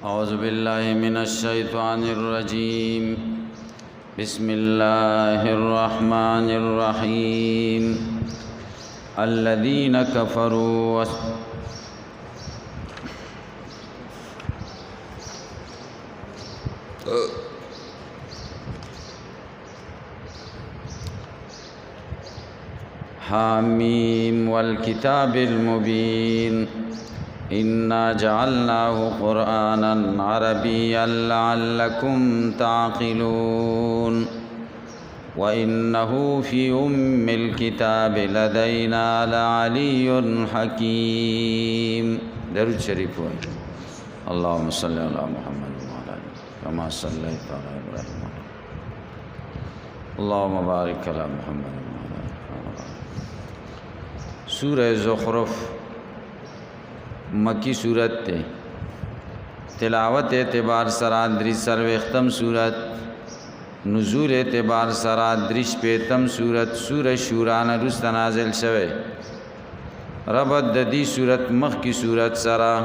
أعوذ بالله من الشيطان الرجيم بسم الله الرحمن الرحيم الذين كفروا حاميم والكتاب المبين إنا جعلناه قرآنا عربيا لعلكم تعقلون وإنه في أم الكتاب لدينا لعلي حكيم. درود شريف وائي. اللهم صل على محمد وعلى آله كما صليت على إبراهيم اللهم بارك على محمد وعلى آله. سورة زخرف مکی صورت تے تلاوت اعتبار سرا دریس سروختم صورت نزول اعتبار سرا دریش پیتم صورت سورہ شوران رست نازل شوه ربط دی صورت مخ کی صورت سرا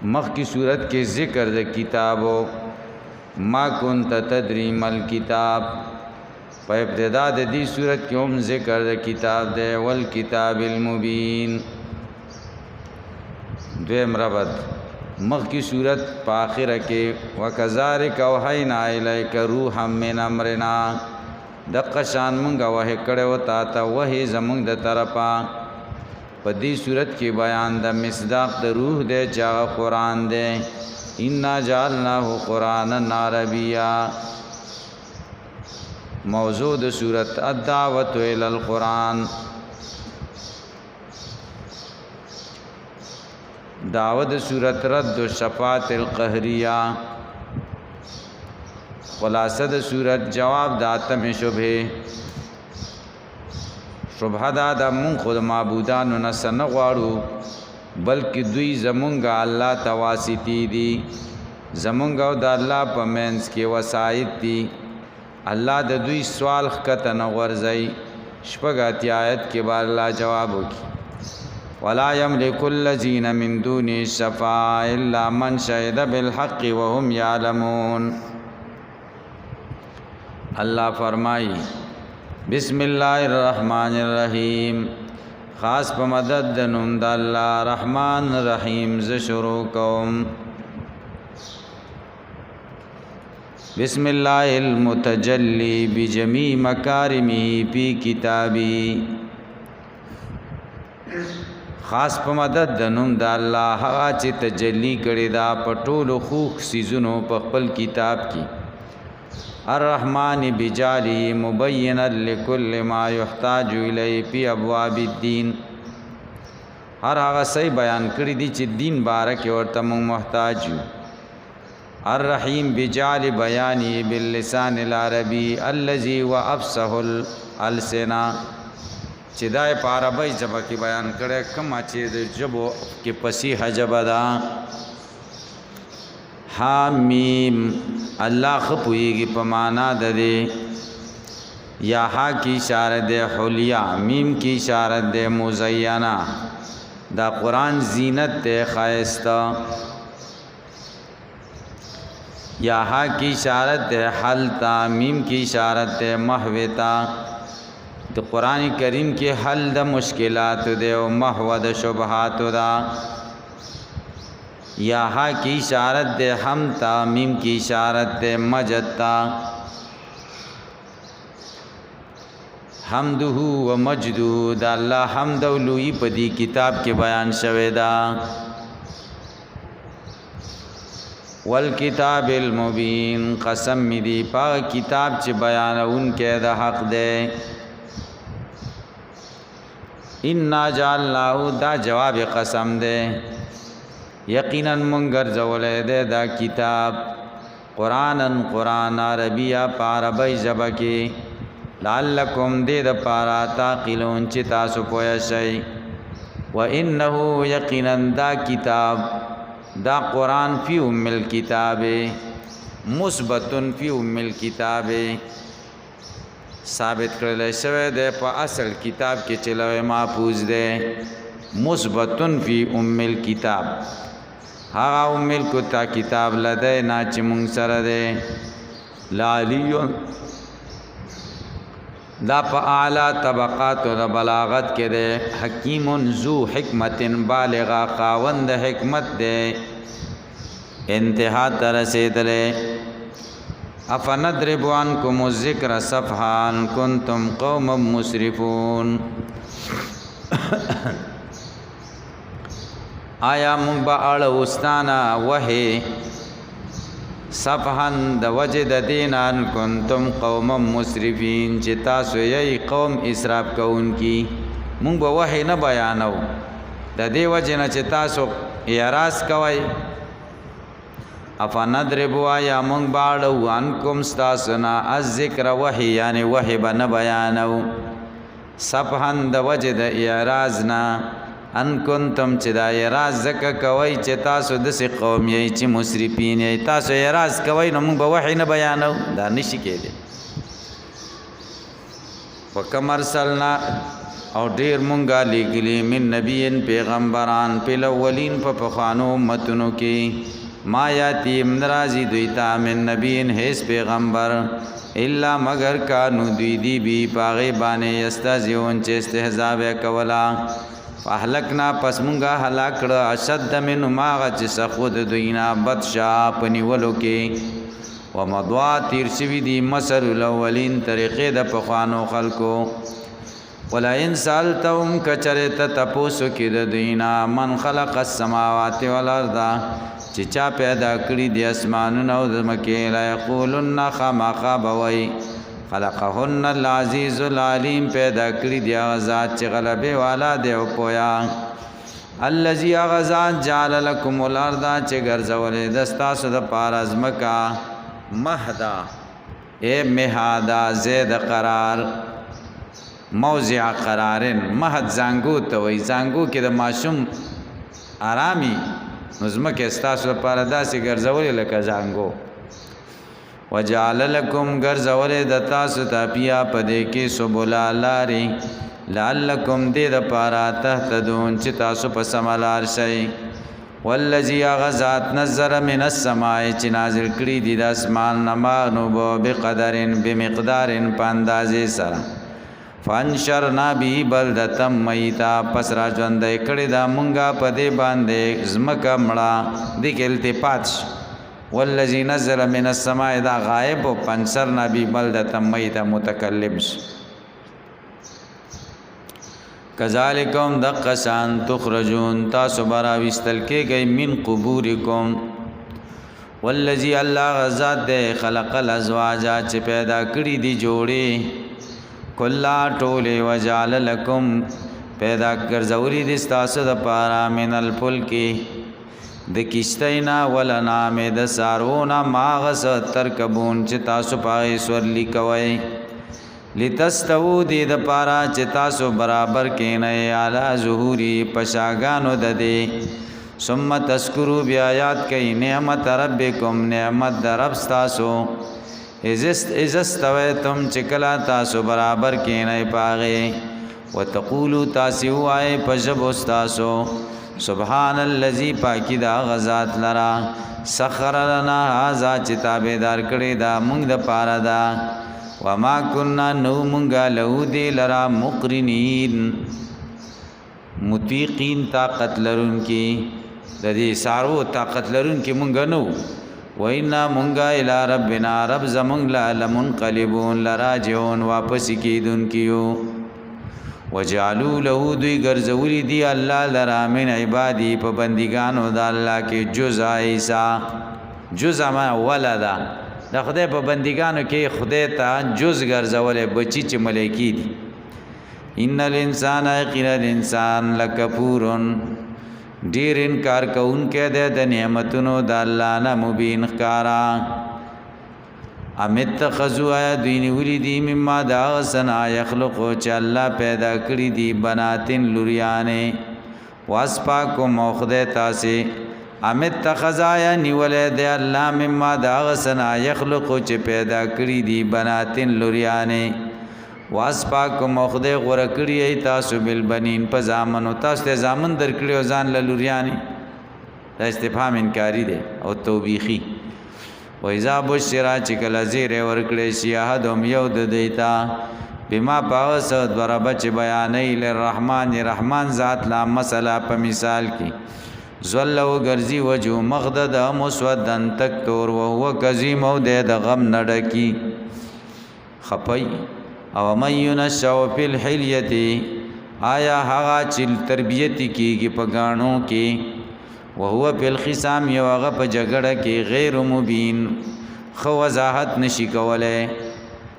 مخ کی صورت کے ذکر د کتابو ما کنت تدری مل کتاب پا ابتدا دی صورت کی ام ذکر د کتاب دے والکتاب المبین. دویم ربط مخ کی صورت پا آخر کے وَكَذَارِكَ وَحَيْنَا إِلَيْكَ رُوحًا مِّنْ أَمْرِنَا دقا شان منگا وحی کڑے و تاتا وحی زمونگ دا طرفا پا دی صورت کی بیان دا مصداق دا روح دے چاگا قرآن دے اِنَّا جَعَلْنَاهُ قُرْآنًا عَرَبِيًّا. موضوع دا صورت الدعوت إلى القرآن دعوت صورت رد و شفاعت القہریہ خلاصہ صورت جواب داتم شبہ شبہ دا من خود معبودانو نسن غوارو بلکہ دوی زمونگا اللہ تواسطی دی زمونگا دا اللہ پا مینس کے وسائد دی اللہ دا دوی سوال خکتا نغورزائی شپگاتی آیت کے بار اللہ جوابو کی وَلَا يَمْلِكُ الَّذِينَ مِن دُونِهِ الشَّفَاعَةَ إِلَّا مَنْ شَهِدَ بِالْحَقِّ وَهُمْ يَعْلَمُونَ. اللہ فرمائی بسم اللہ الرحمن الرحیم خاص پا مدد دنم دا اللہ رحمان رحیم ز شروع کوم. بسم اللہ المتجلی بجمیع مکارمی پی کتابی خاص په مدد د نوم د الله هغه چې تجلی کړي دا په ټولو خوږ سیزونو په خپل کتاب کې الرحمن بجالی مبینا لكل ما يحتاج الیه فی ابواب الدین هر هغه صحیح بیان کړی دي چې دین باره کې ورته موږ محتاج یو. الرحیم بجالی بیانی باللسان العربی الذي وافصح الالسنه چې دای په عربی ژبه کې بیان کړي کما چې د ژبو کې فصیح ژبه ده. حامیم الله خپويږي په معنا ده دې یا ها کی اشاره ده حلیا میم کی اشاره ده مزینه دا قرآن زینت ده خایسته یا ها کی اشاره ده حلتا میم کی اشاره ده محوتا تو قرآن کریم کے حل دا مشکلات دے و محو دا شبہات دا یا ہا کی اشارت دے حمتا میم کی اشارت دے مجدتا حمدہو و مجدہو دا اللہ حمد و لوئی پا دی کتاب کے بیان شوے دا. والکتاب المبین قسم می دی پا کتاب چی بیان ان کے دا حق دے. اِنَّا جَعَلْنَاهُ دا جواب قسم دے یقیناً منگر زولے دے دا کتاب قرآناً قرآن عربیہ پا عربی زبا کی لعلکم دے دا پارا تاقلون چی تاسو پویا شئی. وَإِنَّهُ یقیناً دا کتاب دا قرآن فی ام الکتاب مثبتن فی ام الکتاب ثابت کړل شوی دی په اصل کتاب کې چې لوح محفوظ دی مثبتن فی ام الکتاب هغه ملک تا کتاب لدینا چې مونږ سره دی لالیون دا په اعلی طبقات د بلاغت کې دی حکیم ذو حکمت بالغه خاوند حکمت دی انتها ته رسېدلی افنضرب عنکم الذکر صفحا ان کنتم قوما مسرفون آیا مونږ به اړوستانه وحی صفحا د وجه د دین ان کنتم قوما مسرفین چې تاسو یې قوم اسراف کوونکي مونږ به وحی نه بیانو د دې وجه نه چې تاسو اعراض کوئ افنضرب آیا مونږ به اړو عنکم ستاسو نه الذکر وحی یعنی وحی به نه بیانو صفحا د وجه د اعراض نه ان کنتم چې دا اعراض زکه کوي چې تاسو داسې قوم یې چې مسرفین یې تاسو اعراض کوئ نو موږ به وحی نه بیانو دا نشي کېدی وکم ارسلنا او ډېر مونږه لېږلي من نبیین پیغمبران په الاولین په پخوانو امتونو کې ما یاتیم نرازي دوی ته من نبیین هیڅ پیغمبر الا مگر کانو دوی دی بی پاغې باندې یستهزئون چې استهزاء به کولا فاهلکنا پس مونږه هلاک کړه اشد منهم هغه چې سخت دوی نه بدشا په نیولو کې ومضوا تیر شوي دي مثل الاولین طریقې د پخوانو خلکو ولئن سألتهم کچرې ته تپوسو کې د دوی نه من خلق السماوات والارض چې چا پیدا کړي دي اسمانونه او ځمکې لا یقولن خامخا به وایي خلقهن العزیز العلیم پیدا کړي دی هغه ذات چې غلبې والا دی او پویا الذي هغه ذات جعل لكم الارض چې ګرځولې د ستاسو د پاره ځمکه مهدا اے مهادا زید قرار موضع قرارن مهد زنګو ته وای زنګو کې د ماشوم آرامي ځمکه ستاسو لپاره داسې ګرځولې لکه زنګو وجعل لكم غرزول د تاسو ته بیا پدې کې سبول لاري لعلکم دې د پاره تهتدون چې تاسو په سملار شئ والذي غزات نظر من السماء چې نازل کړي دي د اسمان نمانو بقدرن بمقدارن پاندازې سره فانشرنا به بلدتم میتا پس را ژوند کړي دا مونږه پدې باندې زمکه مړه دې کې التفات والذي نزل من السماء دا غائب و پنسرنا بی بلدتا میتا متکلم کذالکم دقسان تخرجون تاسو براویستل کے گئی من قبورکم والذي اللہ غزات دے خلق الازواجا چه پیدا کری دی جوڑی کلا ٹولے وجعل لکم پیدا کرزوری دستاسو دا پارا من الفلکی د کشتینا ولنام د سارونا ماغس ترکبون چې تاسو پای سورلی کوي لتستو دې د پارا چې تاسو برابر کینې اعلی ظهوري پشاګانو د دې ثم تذکروا بیاات کئ نعمت ربکم نعمت رب تاسو ازستویتم چې کلا تاسو برابر کینې پاغه وتقولوا تاسو وای پجب تاسو سبحان الذي پاکی دا غزات لرا سخر لنا هذا چې تابعدار کړي دا مونږ د پاره دا وما كنا نو مونږه له دې لرا مقرنین متیقین طاقت لرون کې د دې سارو طاقت لرون کې مونږ نو وینا مونږه الی ربنا رب زمونږ لا لمنقلبون لراجعون واپس کیدون کیو وجعلوا له دوی ګرځولي دی الله لرا من عبادی په بندګانو د الله کې جزء عیسی جزء ما ولدا د خدای په بندګانو کې خدای ته جزء ګرځولې بچی چې ملائکی دي ان الانسان یقینا الانسان لکفورن ډیر انکار کوونکې ده د نعمتونو د الله نه مبین ښکارا امیت خزو آیا دوینی ولی دی مما دا غسنا یخلقو چه اللہ پیدا کری دی بناتن لوریانے واسپاکو موخد تاسی امیت خزایا نیولے دی اللہ مما دا غسنا یخلقو چه پیدا کری دی بناتن لوریانے واسپاکو موخد غورکڑی ای تاسو بالبنین پا زامنو تاسو تی زامن در کری و زان لوریانی دا استفهام انکاری دی او توبیخی و اذا بشرا چې کله زیر ورکړي شي احدهم یو د دیتا بما پاوس ضرب چې بیانې للرحمن رحمان ذات لا مسله په مثال کې زل و ګرځي وجو مغدد مسودن تک تور او هو کظیم او د غم نډکی خپي او من ينشأ فی الحلیه آیا هغه چې تربیت کیږي په غاڼو کې وهو فی الخصام یو هغه په جګړه کې غیر مبین خو وضاحت نشي کولای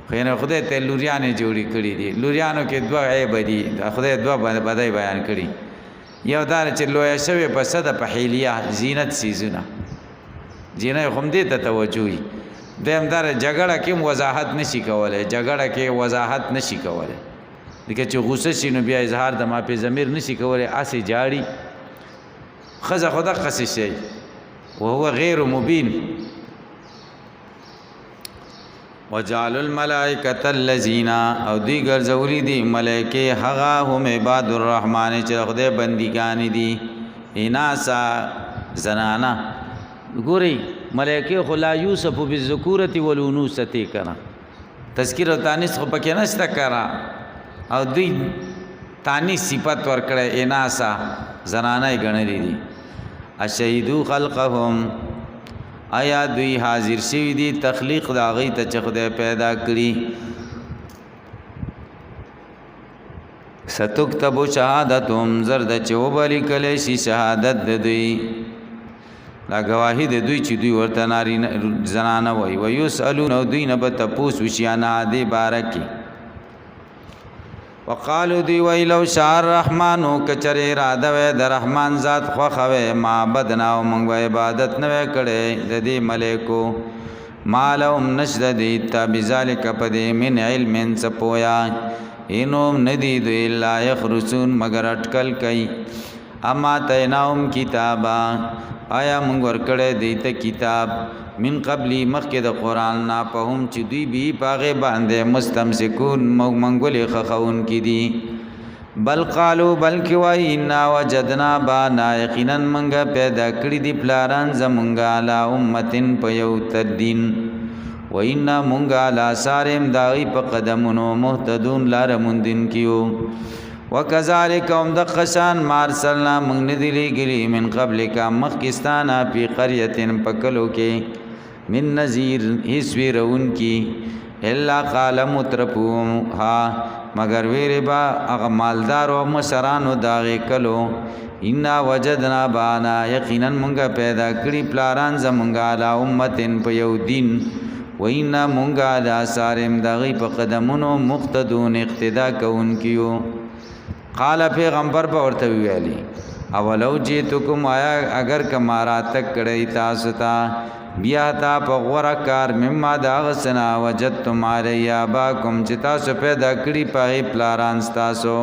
خینه خدای ته لوریانې جوړی کړی دي لوریانو کې دوه عیب دي خدای دوه بدای بیان کړی یو دار چې لوی شوی په صد په حیلیه زینت سیزونه زینت هم دې ته توجهي دیم دار جګړه کې وضاحت نشي کولای جګړه کې وضاحت نشي کولای دغه چې غوسه شي نو بیا اظهار د ما په ضمیر نشي کولای اسی جاړي خزه خدا قصې شي وهو غیر مبین وجعل الملائکه الذین او دی ګرځولي دي ملائکه هغه هم عباد الرحمن چې خدای بندګان دي اناسا زنانا ګوري ملائکه خلا یوسف بالذکورة والانوثه کنا تذکر او تانیث خو پکې نشته کرا او دوی تانیث صفت ورکړه اناسا زنانه غنلې دي اشهدو خلقهم آیا دوی حاضر شوی دي تخلیق دا غي ته چې خدای پیدا کړی ستكتب شهادتهم زرد چوبلی کله شي شهادت د دوی لا گواهی د دوی چې دوی ورته ناری زنانه وای و یسالون دوی نه به تپوس وشیانه دې بارکی وقالو دی وی لو شاء الرحمن کچره اراده و د رحمان ذات خو خوي معبدنا او موږ عبادت نه کړي د دې ملائکو مالهم نشد دی تابذالک پد من علم سپویا انهم ندی دی الا یخرسون مگر اٹکل کای اما تیناهم کتابا آیا موږ ورکړه دی ته کتاب من قبلی مخکې د قران نه په هم چې دوی بي پاغه باندې مستمسکون منګولې خخون کې دي بل قالو بلکې وای ان وجدنا با یقینا منګه پیدا کړی دي پلاران زمونږه لا امتن په یو تدین و ان مونږه لا سارم داغي په قدمونو مهتدون لار مندین کیو وکذالک هم د قشان مارسلنا من ندلی گلی من قبل کا مخکستانا پی قریتن پکلو کې من نذیر هیڅ ویرون کی الا قال مترفوم ها مگر ویری با هغه مالدار او مشرانو داغه کلو ان وجدنا بانا یقینا مونږه پیدا کړی پلاران زمونږه لا امتن په یو دین و ان مونږه لا سارم داغي په قدمونو مقتدون اقتدا کوونکیو قال پیغمبر په ورته ویالي اولو جیتکم آیا اگر کمارا تک کړی تاسو ته بیا تا په غوړه کار مما دا غسنا وجدتم علی اباکم چې تاسو پیدا کړی په پلاران تاسو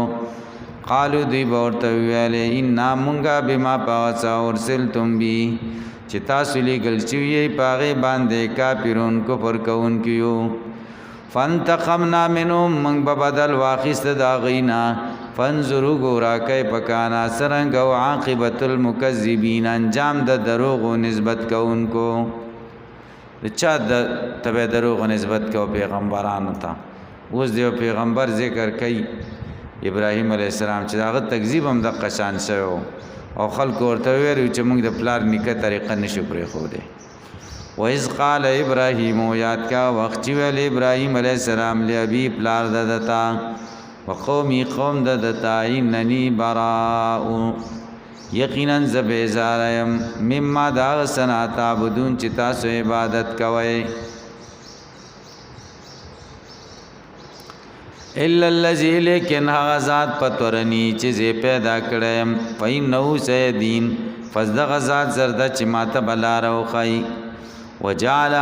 قالو دی ورته ویالي ان مونږه بما پاسا ورسلتم بی چې تاسو لګل چې پاغه باندې کافرون کفر کوون کیو فانتقمنا منهم من بدل واخست دا غینا فانظروا گورا کیف کان سرنگ او عاقبت المکذبین انجام د دروغ نسبت کوونکو چا د تبه دروغ نسبت کو پیغمبرانو ته اوس دیو پیغمبر ذکر کوي ابراهیم علیه السلام چې هغه تکذیب هم د قشان شوی او خلق ورته ویل چې موږ د پلار نیکه طریقه نشو پرې خو دی و اذ قال ابراهیم یاد کا وخت ویل ابراهیم علیه السلام لابي پلار ددتا وقومی قوم ددتا اننی براء یقینا زبیزارم مما دا سنا تعبدون چې تاسو عبادت کوئ الا الذی لیکن هغه ذات پتورنی چې زه پیدا کړم فینه سیدین فزدغ ذات زرد چې ماته بلارو خی وجعل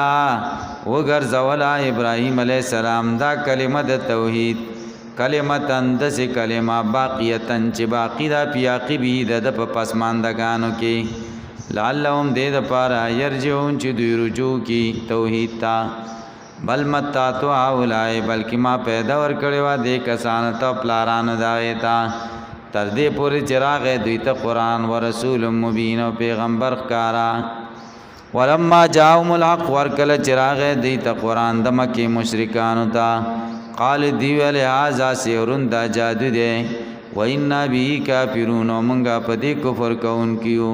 وغرزولا ابراهیم علیہ السلام دا کلمه د توحید کلمتن دس کلمه باقیتن چې باقی دا پیاقبی د پسماندگانو کې لعلهم دې د پاره يرجون چې دوی رجوع کی توحید تا بل متا تو اولای بلکې ما پیدا ور کړی و دې کسان ته پلاران دایتا تر دې پورې چې راغی دوی ته قرآن ورسول مبین او پیغمبر ښکارا. ولما جاءهم الحق ورکله چې راغی دوی ته قرآن د مکې مشرکانو ته قال دی ویل هذا سحر دا جادو دی وإنا به کافرون او مونږه په دې کفر کوونکیو.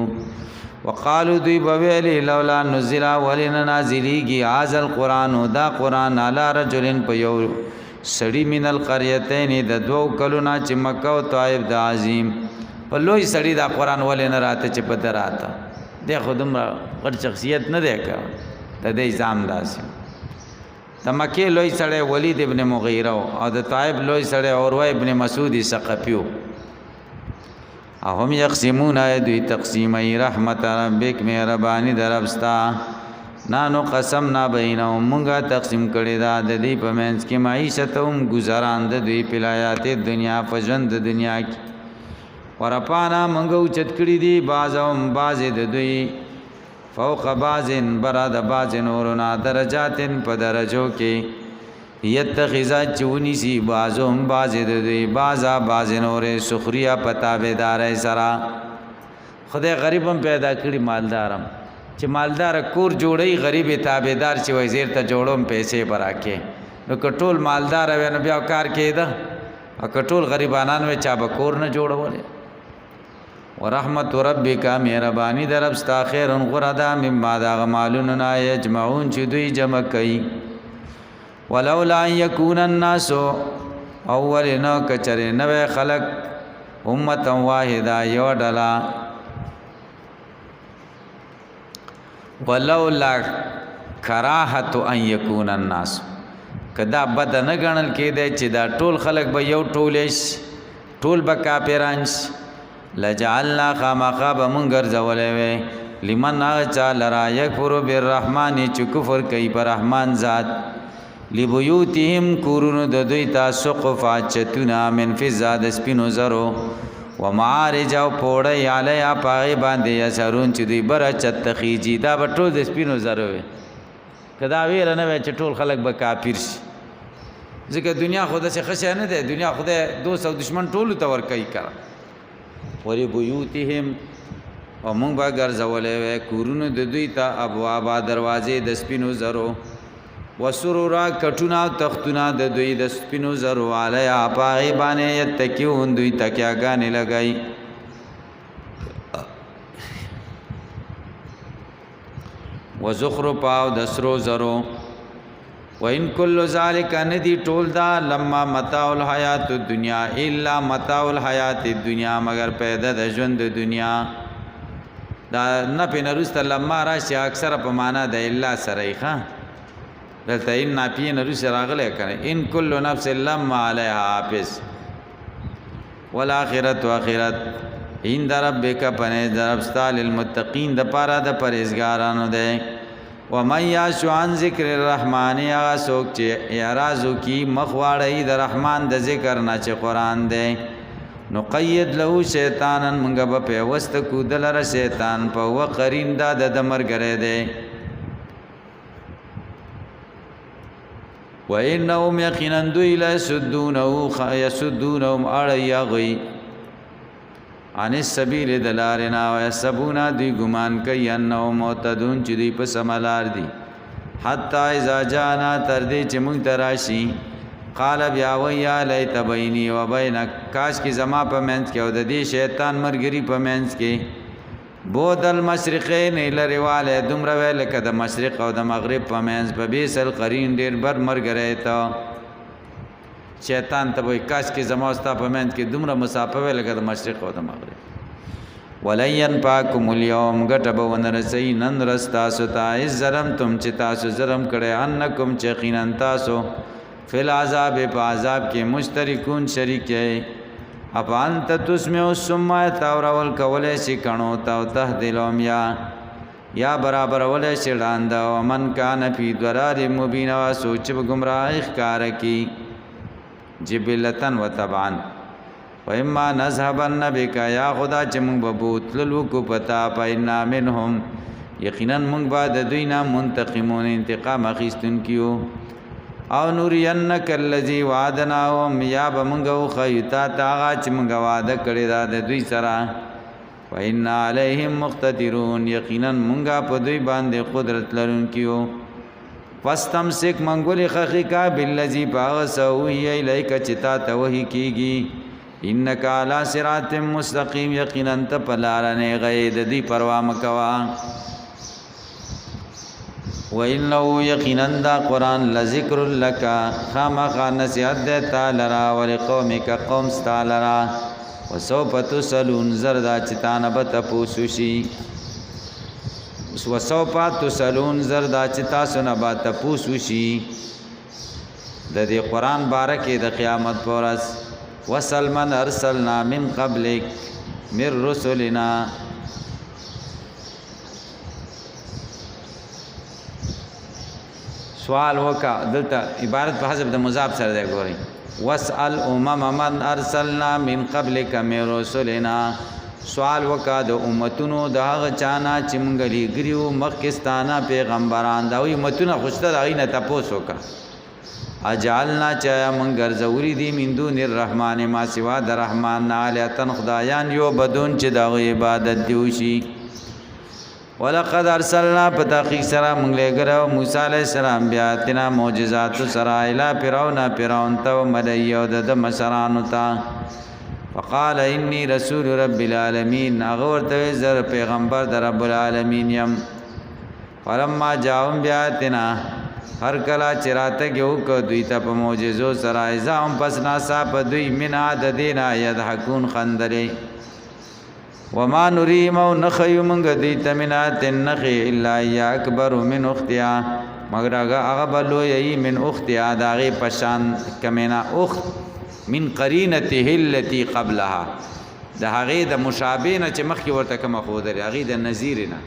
وقالو دوی بویلی لولا نزل ولنا نازلیږي هذا القرآن دا قرآن علی رجل په یو سړی من القريتين د دوو کلونه چې مکه او طائف د عظیم په لوی سړی دا قرآن ولنا راته چې په دراته د خودم غټ شخصیت نه دی کا د دې ځام داسې د مکه لوی سړی ولید ابن مغیره او د طائف لوی سړی اوروه ابن مسعود ثقفیو. اهم یقسمون دوی تقسیمی رحمت ربک مهربانی دربستا نانو قسمنا بینهم مونږه تقسیم کړی دا د دې په منځ کې معیشت هم گزاران د دوی پلایات دنیا په ژوند د دنیا کې ورپانا مونږه اوچت کړی دي بعضهم بعض د دوی فوق بعضن براد بعض نورنا درجاتن په درجو کې یتخذا چونی سی بعضهم بعض د دوی بعضا بعض نورې سخریا پتاویدار سرا. خدای غریبم پیدا کړی مالدارم چې مالدار کور جوړی غریب تابعدار چې وزیر ته جوړوم پیسې براکې نو کټول مالدار و نو بیا کار کېده او کټول غریبانان و چا به کور نه جوړولې. ورحمت ربک مهربانی در رب ستا خیر غردا مما دا غمالون نا یجمعون چې دوی جمع کوي. ولولا ان یکون الناس اولنا کچره نو خلق امه واحده یو ډلا ولولا کراهت ان یکون الناس کدا بد نه غنل کېده چې دا ټول خلق به یو ټولش ټول به کافرانش لجعلنا خامخاب منگر زولوي لمن اچا لرا یکفر بالرحمن چې کفر کوي پر رحمان ذات لبیوتهم کورونو د دوی تا سقفا چتونا من فضا د سپینو زرو ومعارج او پوړی علی پای باندې یسرون چې دوی بر چت خيجی دا بټول د سپینو زرو کدا ویل نه چې ټول خلک به کافر شي ځکه دنیا خود څه خشه نه ده دنیا خود دوست او دشمن ټول تور کوي کړه وری بیوتهم او مونږ به ګرځولې کورونو د دوی ته ابواب دروازې د سپینو زرو وسرورا کټونا تختونا د دوی د سپینو زرو علی پای باندې یتکیون دوی تکیاګانې لګای وزخرف او د سرو زرو وان کل ذالک ندی ټول دا لما متاع الحیات الدنیا الا متاع الحیات الدنیا مگر پیدا د ژوند د دنیا دا نه پینرست لما راشي اکثر په معنا د الا سریخه دلته ان نافی نرس راغله کنه ان کل نفس لما علیها حافظ والآخرت واخرت عند ربک پنه دربستا للمتقین د پاره د پرهیزګارانو ده ومن یعش عن ذکر الرحمن یا سوک چې اعراض کی مخواړی د رحمان د ذکر نه چې قران ده نقید له شیطانن منګه په وست کو دلر شیطان په وقرین د مرګره ده وَإِنَّهُمْ يَقِينًا دوی لا يَسُدُّونَهُمْ أَرَيَغِي عن السبيل دلارنا ويحسبون دوی ګمان کوي انهم مهتدون چې دوی په سملار دي حتی اذا جاءنا تر دې چې موږ تراشي قال بیا ويا لیت بیني وبینک کاش کی زما په منځ کې او د دې شیطان مرګري په منځ کې بودل مشرقین لرواله دومره ویل کده مشرق او د مغرب په منځ په بیسل قرین ډیر بر مرګره تا شیطان ته وای کاش کې زما استا په منځ کې دومره مسافه ویل کده مشرق او د مغرب ولین پاکم اليوم غټب ونرسي نن رستا ستا ظلم تم چې تاسو ظلم کړي انکم چقینن تاسو فل عذاب په عذاب کې مشترکون شریک اپانت تسمع السمع تاورول کولې شي کڼو تا تهدلوم یا برابر ولې شي لاند او من کان فی ضرار مبین وا سوچ گمراه ښکار کی جبلتن وتبعا وإما نذهبن بك یا خدا چې موږ به بوتلو کو پتا پینا منهم یقینا موږ بعد دوینا منتقمون انتقام اخیستون کیو او نورینک الذی وعدناهم یا بمنگو خیتا تاغا چی منگا وعده کړی دا د دوی سره وإن علیهم مقتدرون یقینا منگا په دوی باندې قدرت لرونکیو فاستمسک منگولی خخی کا بالذی باغس وحی الیک چتا توحی کیگی انک علی صراط مستقیم یقینا ته پلارنه غید دی پروا مکوا وَإِنَّهُ يَقِينًا دا قرآن لذکر لک خامخا نصیحت دیتا لرا ولقومک قوم ستا لرا وسوف تسألون زردا چتان بتپوسوشی وسوف تسألون زردا چتا سنبا تپوسوشی د دې قرآن بارکه د قیامت پورس وسل من ارسلنا من قبلک من رسلنا سوال وکا دلته عبارت په حسب د مضاف سره دی ګوري واسال من ارسلنا من قبلک من رسلنا سوال وکا د امتونو د هغه چانا چې مونږ لګریو مخکستانه پیغمبران دا وي امتونه خوشته غینه تاسو کا اجعلنا چا مونږ ګرځوري دي من دون الرحمن ما سوا د رحمان نه الهتن خدایان یو بدون چې د عبادت دیوشي ولقد ارسلنا پتاقیق سرا منگلے موسی علیہ السلام بیاتنا معجزات سرا الى فرعون تا و مدعی و دد مسرانو تا فقال انی رسول رب العالمین اغور توزر پیغمبر در رب العالمین یم فلما جاؤم بیاتنا ہر کلا چراتا گیو که دوی تا پا معجزو سرا ازاهم پس ناسا پا دوی من عددینا یدحکون خندلی وما نریم او نخیو منگ دیت منات نخی الا یا اکبر من اختیا مگر اغا بلو یئی من اختیا داغی پشان کمینا اخت من قرینته اللتی قبلها دا غی دا مشابهنا چه مخی ورطا کم خودر غی دا نظیرنا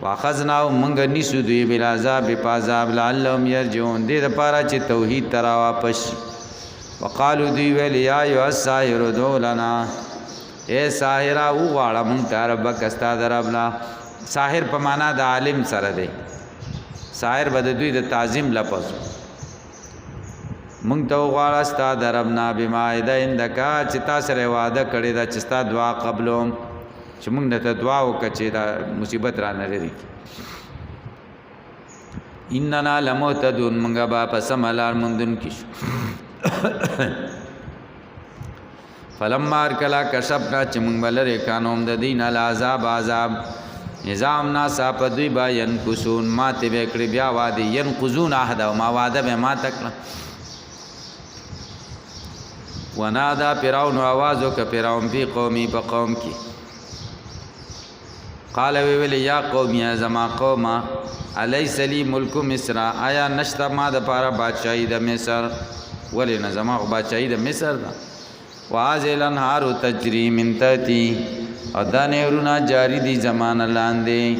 واخذناو منگ نیسو دوی بالعذاب پازاب لعلهم یرجعون دی دا پارا چه توحید ترا واپش وقالو دوی ویل یا ایو الساحر دو لنا اے ساحرہ او غواړه مونږ ته ربک استا دربلا ساحر په معنا د عالم سره دی ساحر بد دوی د تعظیم لپس مونږ ته غواړه استا دربنا بما اذا عندك چې تاسو سره وعده کړی دا چې ستا دعا قبلوم چې مونږ ته دعا وکړي دا مصیبت را نه لري اننا لمهتدون مونږه با په سملار مندون کې فلما ارکلا کشفنا چې مونږ بلره کانوم د دین العذاب عذاب نظام ناسا په دوی با ينقصون ما ته وکړي بیا وادي ينقضون عهد او ما وعده به ما تکړه ونادا فرعون आवाज وک فرعون په قومي په قوم کې قال ویل یا قوم یا زما قوم الیس لی ملک مصر آیا نشتا ما د پاره بادشاہي د مصر ولې نه زما بادشاہي د مصر دا وازل انهار تجری من تحتی او دا نهرونا جاری دی زمان لاندې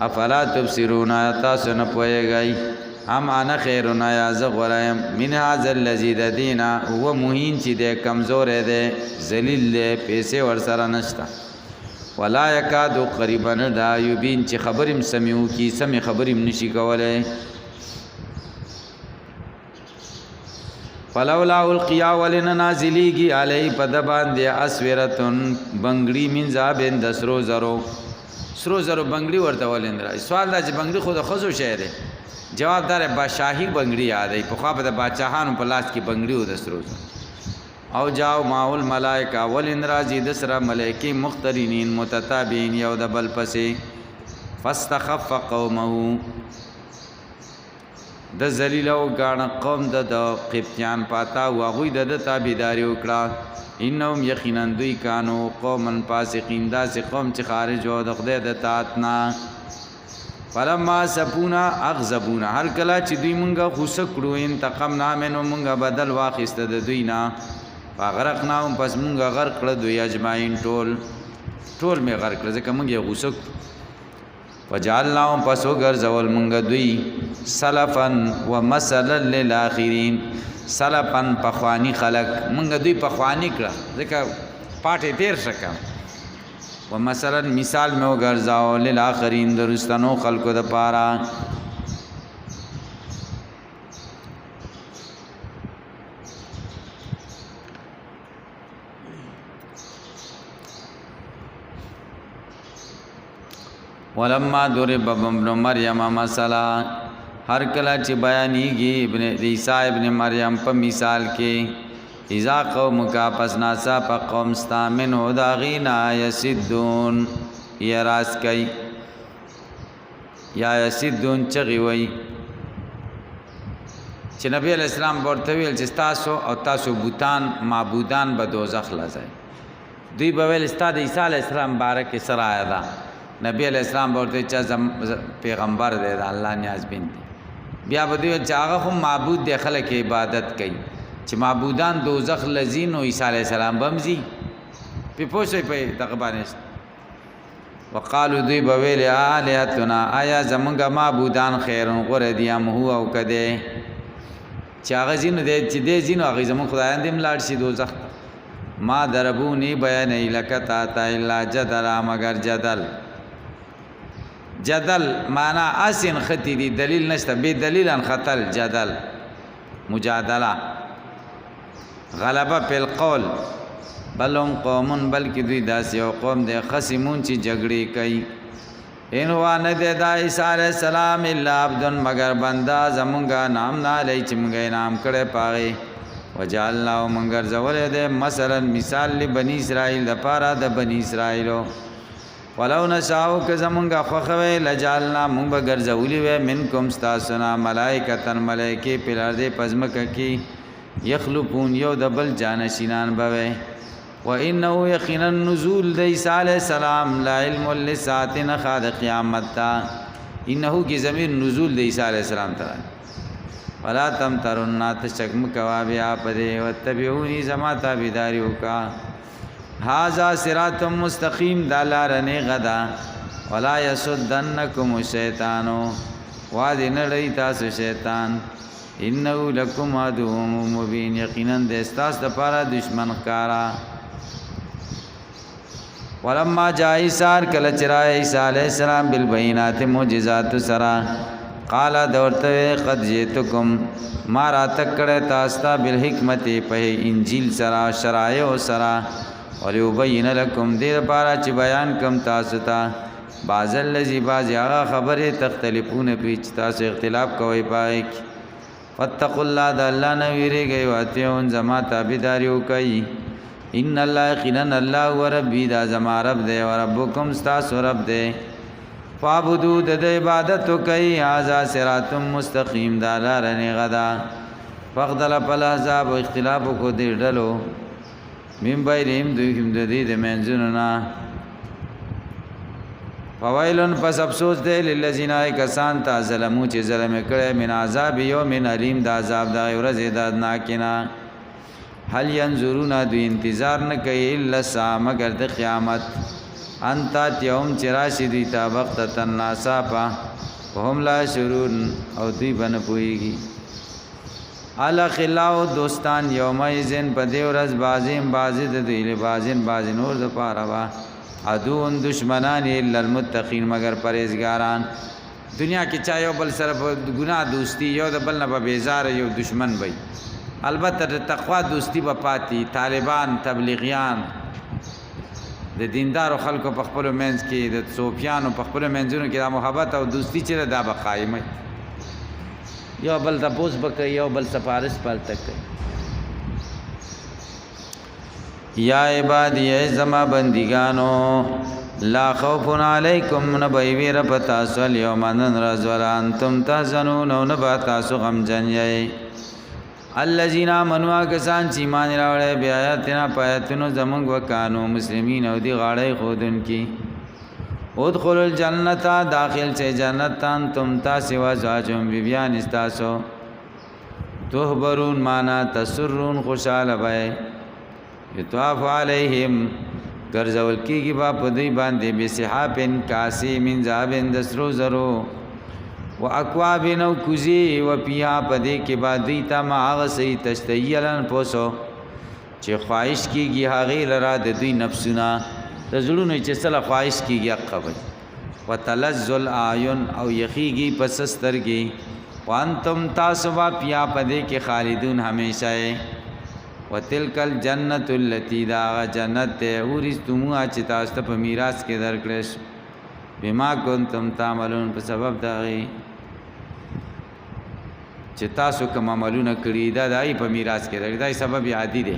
افلا تبصرون تاسو نه پوهیږئ هم انا خیرنا یا زغرایم من هذا الذي ددینا هو مهین چې د کمزور دی ذلیل دی پیسې ور سره نشتا ولا یکاد قریبا دا یبین چې خبرم سمعو کی سم خبرم نشي کولای فلولا القیا ولن نازلیږي علی پدبان دی اسورتن بنگړی من زابن د سرو زرو بنگړی ورته ولندرا سوال دا چې بنگړی خو د خزو شهر جواب دار بادشاہی بنگړی یادای په خوا د بادشاہانو په لاس کې بنگړی و د سرو او جاو ماول ملائکه ولندرا زی د سره ملائکه مخترینین متتابعین یو د بل پسې فاستخف قومه د ذلیل او غاڼ قوم د قبطیان پاتا او غوی د تابعداري وکړه انهم یقینا دوی کانو قومن فاسقین داس قوم چې خارج او د خدای د طاعت نه فلما سپونا اغزبونا هر کلا چې دوی مونږه غوسه کړو انتقام نامنو مونږه بدل واخیست د دوی نه فغرقناهم پس مونږه غرق کړ دوی اجمعین ټول می غرق کړ ځکه مونږه غوسه وجعلناهم پس وګرځول مونږ دوی سلفن ومثلا للآخرین سلفن پخوانی خلق مونږ دوی پخوانی کړه ځکه پاټه تیر شکه ومثلا مثال مې وګرځاو للآخرین درستنو خلقو د پاره ولما ضرب ابن مریم مثلا هر کله چې بیانېږي ابن عیسی ابن مریم په مثال کې اذا قوم کا پس ناسا په قوم ستا منه دا غینا یسدون یراس کوي یا یسدون چغي وي چې نبی علیہ السلام ورته ویل چې تاسو او تاسو بوتان معبودان به دوزخ لځي دوی به ویل استاد عیسی علیہ السلام بارک سرایا دا نبی علیہ السلام ورته چې پیغمبر دی دا الله نیاز بین بیا به دوی چې هغه هم معبود دی خلک عبادت کوي چې معبودان دوزخ لذین او عیسی علیہ السلام بمزي په پوښي په تقبانش وقالو دوی به ویل الہتنا آیا زمونږ معبودان خیرون غره دي ام هو او کده چې هغه زینو دې چې دې زینو هغه زمون خدایان دې ملاړ شي دوزخ ما دربونی بیان لکتا تا الا جدل مگر جدل معنا اسن ختی دی دلیل نشته به دلیلن خطل جدل مجادله غلبه په القول بلهم قوم بلکې دوی داسې یو قوم دی خصمون چې جګړې کوي ان هو نه دی دا عیسی علیہ السلام الا عبد مگر بندا زمونږه نام نه لای چې مونږه نام کړه پاغي وجعلنا مگر زول دې مثلا مثال لبنی اسرائیل د پاره د بنی اسرائیلو ولو نشاو که زمونږه خوخوي لجعلنا مونږ بغیر زولي و منکم استاسنا ملائکتن ملائکه پلار دې پزمک کی یخلقون یو دبل جانشینان بوي وانه یقینا نزول د عیسی علیہ السلام لا علم للساعه خاد قیامت تا انه کی ضمیر نزول د عیسی علیہ السلام ترا ولا تم ترون تشکم کوابیا پدې وتبعونی زما تابعداریو کا هاذا صراط مستقیم دلارنه غدا ولا يسدنکم الشیطان وادن لئی تاسو شیطان انه لکم عدو مبین یقینا د استاس د پاره دشمن ښکارا ولما جاء عیسی کله چرای عیسی علیہ السلام بالبینات معجزات سرا قال دورته قد جئتکم ما را تکړه تاستا بالحکمت په انجیل سرا شرایع سرا وليبین لكم دې لپاره چې بیان کم تاسو ته بعض الذی بعض هغه خبره تختلفون په چې تاسو اختلاف کوي پای فتقوا الله د الله نه ویریږي واتیون زما تابعداریو کوي ان الله یقینا الله وربی دا زما رب دی او ربکم استاسو رب دی فعبدوا د عبادت کوي هاذا صراط مستقیم دا لارنه غدا فقدل فلاحزاب اختلاف کو دې ډلو من بینهم دوی هم د دې د منځونو فویلن پس افسوس دی للذین کسان تا ظلمو چې ظلم کړي من عذاب یوم الیم دا عذاب دا ورځ د ناکنا هل ينظرون دوی انتظار نه کوي الا سا مگر د قیامت انت یوم چراشی دی تا وقت الناسا هم لا شرون او دوی بن پویږي الاخلاو دوستان یوم ایزن په دې ورځ بازیم بازی د دی بازین باز نور د پاره وا عدوون دشمنان الا المتقین مگر پرهیزګاران دنیا کې چا یو بل سره په ګناه دوستی یو د بل نه په بیزار یو دشمن وي البته د تقوا دوستی په پاتې طالبان تبلیغیان د دیندارو خلکو په خپل منځ کې د صوفیانو په خپل منځونو کې د محبت او دوستی چې دا به قائمه یو بل تپوس بکې یو بل سفارش پالته کوي یا عبادی زما بندگانو لا خوف علیکم نبی ویر پتا سول یومن رز ولا انتم تحزنون نبا تاسو غمجن یی الذین آمنوا کسان چې ایمان راوړل بیا آیاتنا پایتونو زمونږ وکانو مسلمین او دی غاړې خودن کی ادخلوا الجنه داخل سے جنت تم تاسو وازواجم بیان استاسو تهبرون معنا تسرون خوشاله وای یطاف علیہم گرزول کیږي با په دې باندې بسحابن کاسی من ذهبن دسرو زرو واکواب نو کوزی و پیا په دې کې باندې تا ما هغه سي تشتیلن پوسو چې خواهش کیږي هغه لرا د دې نفسونه رزلونه چې سره خواهش کیږي عقبه وتلذل اعین او یخیږي پسسترږي وانتم تاسو با پیا په دې کې خالدون همیشه وتلک الجنت التي دا جنت اورستموا چې تاسو په میراث کې درکړې بما کنتم تعملون په سبب دا غي چې تاسو کوم عملونه کړی دا دای په میراث کې دا سبب عادي دی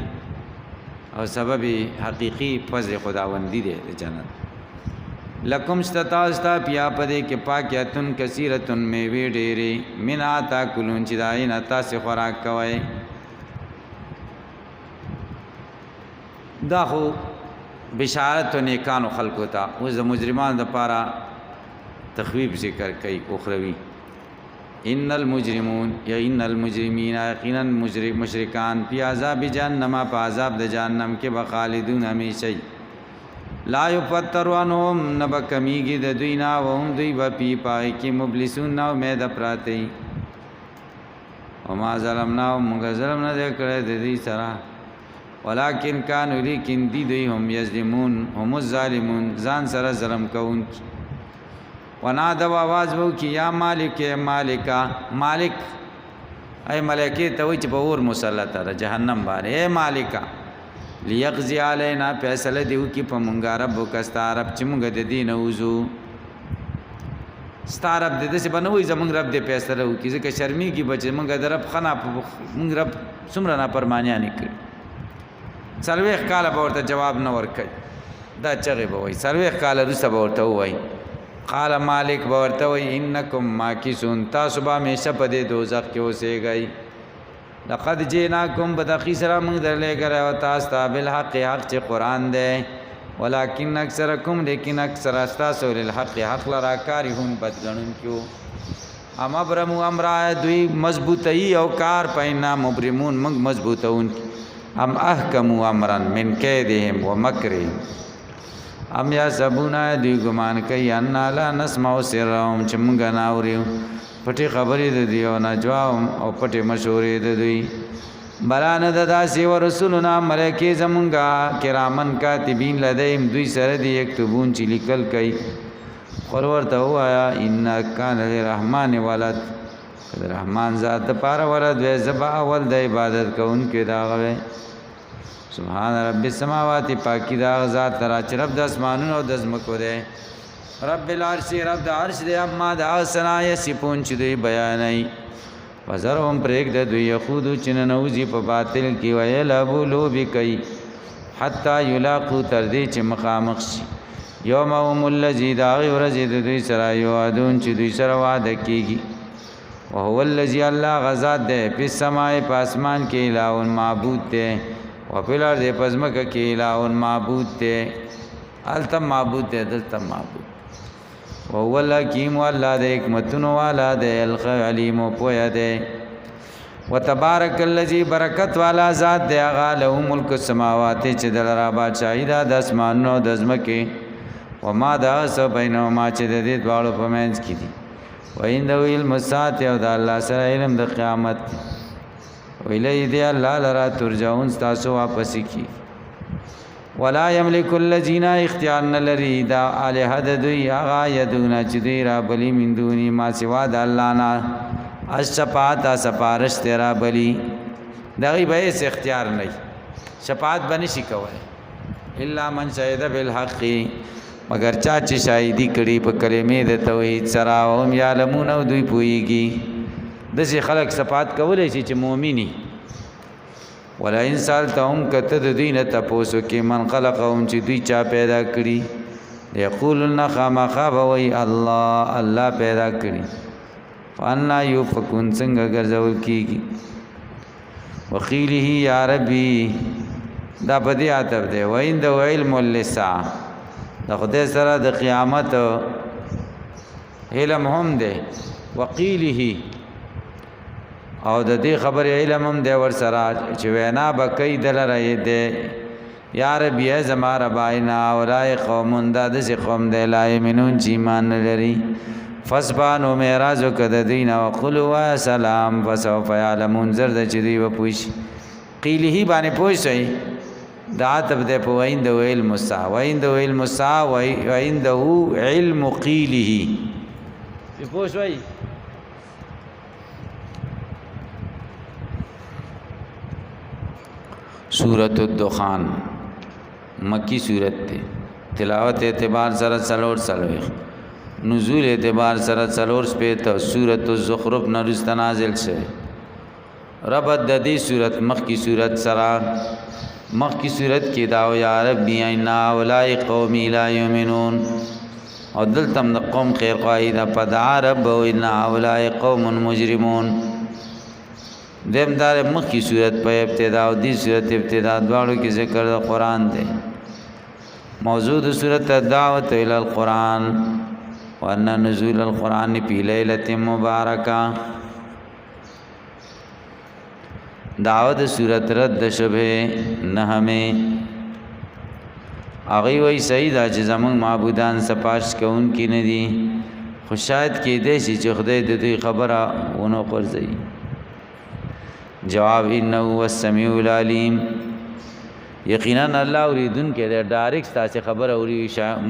او سبب حقيقي فضل خداوندی دی د جنت لکم استطاعتا پیا پدې کې پاکیاتن کثیرتن میوه ډېرې من آتا کلون چې دای نه تاسو خوراک کوي دا خو بشارت نیکانو خلقو ته او د مجرمان د پاره تخویب ذکر کوي اخروی ان المجرمون یا ان المجرمین یقینا مشرکان فی عذاب جهنم په عذاب د جهنم کې بخالدون همیشه لا یفتر عنهم نبکمیږي د دوی نه او هم دوی به پی پای کې مبلسون نه امید پراتی وما ظلمنا موږ ظلم نه کړی د دې سره ولکن کانوا لیکن دوی هم یظلمون هم الظالمون ځان سره ظلم کوون ونادوا आवाज وو کی یا مالک مالکا مالک ای ملائکه ته وی چې په اور مسلط را جهنم باندې اے مالکا لیقضی علینا فیصله دیو کی په مونږه رب وکستارب چې مونږ د دین اوزو ستارب د دې بنوي زمونږ رب دې فیصله وکي ځکه شرمی کی بچ مونږ د رب خنا مونږ رب څومره نه پرمانیا نکړي سرویخ کاله به ورته جواب نه ورکړي دا چغه به وای سرویخ کاله رسه به ورته وای قال مالک به ورته وای انکم ماکثون تاسو به همیشه په دې دوزخ کې اوسېږئ لقد جئناکم بدقی سره موږ درلې غره او تاسو ته بالحق حق چې قران دی ولکن اکثرکم لیکن اکثر استاسو للحق حق لرا کارهون بدګنون کیو ام ابرمو امر دوی مضبوطی او کار پینا مبرمون موږ مضبوطون ام احکمو امرن من کیدهم ومکرهم ام یا سبونا دی ګمان کوي ان لا نسمع سرهم چې موږ ناوریو پټي خبرې د دیو نجوا او پټي مشورې د دوی بلان د داسې ورسولنا ملائکه زمونږه کرامن کاتبین لدیم دوی سره دی یكتبون چې لیکل کوي خور ورته وایا ان کان للرحمن ولد رحمان ذات پار ولد و زبا اول د عبادت کوونکې دا غوي سبحان رب السماوات پاکی دا ذات ترا چې رب د اسمانونو او د زمکو دی رب العرش رب د عرش دی اما د اسنا یسپون چې دی بیانای وزرهم پرېګ د دوی خود چې نوځي په باطل کې ویل ابو لوب کوي حتا یلاقو تر دې چې مخامخ شي یومهم الذی دا ورځ د دوی سره یوادون چې دوی سره وعده کیږي وهو الذی الله غزاد دی په سماء په اسمان کې الہ معبود دی او په لار دې پزمکه کې الہ معبود دی التم معبود دی دلته معبود وهو الحکیم والله دې حکمتونو والا دې العلیم او پوهه دې وتبارک الذی برکت والا ذات دې هغه له ملک السماوات چې دلرا بادشاہی د اسمانونو د زمکه وما دا سو بینهما چې د دې دواړو په منځ کې دي وینده علم الساعه او د الله سره علم د قیامت ویلې دې الله لرا ترجعون تاسو واپس کی ولا یملک الذین اختیار لري دا الہ د دوی هغه یدون چې دوی را بلی من دونی ما سوا د الله نه الشفاعت سفارش تیرا بلی دغه به اختیار نه شفاعت بنی شي کوي الا من شهد بالحق مگر چا چې شاهدی کړي په کلمې د توحید سره او هم یعلمون او دوی پويږي د څه خلق صفات کولای شي چې مؤمنی ولا انسان تهم کته د دینه تاسو کې من خلقهم چې دوی چا پیدا کړي یقولون خامخا وای الله الله پیدا کړي فانا یفکون څنګه ګرځول کیږي وقیله یا ربی دا بدی عتب دی وین د علم اللساء د خدای سره د قیامت علم هم دی وقیله او د دې خبره علم هم دی ور سره چې وینا بکې دلره دی یا رب یا زما رباینا اولای قوم د دې قوم دی لای منون چې ایمان لري فسبانو معراج کد دین او قلوا سلام فسوف یعلمون زرد چې دی و پوښ قیله باندې پوښي دا تبده په ویند علم مسا ویند علم مسا وینده علم قیله په پوښوي سورۃ الدخان مکی سورت ته تلاوت اعتبار سره څلور څلوي نزول اعتبار سره څلور شپېته سورۃ الزخرف نه وروسته نازل شوی ربط د دې سورۃ مخکې سورۃ سره مخکې سورۃ کې دا یا ربی ان اولای قوم لا یؤمنون او دلته د قوم خیر قایدا فدعا رب ان اولای قوم مجرمون دیم دار مخی صورت په ابتدا او دی صورت ابتدا دواړو کې ذکر د قران دی موضوع د صورت دعوت ال القران وان نزول القران فی لیلۃ مبارکہ دعوت صورت رد شبه نه میں اغي وای سیدا چې زمون معبودان سپاش کون کې نه دي خو شاید کې دې چې خدای د دې خبره ونه قرځي جواب انه هو السمیع العلیم یقینا الله اوریدون کې دا ډایرکټ تاسو خبر اوري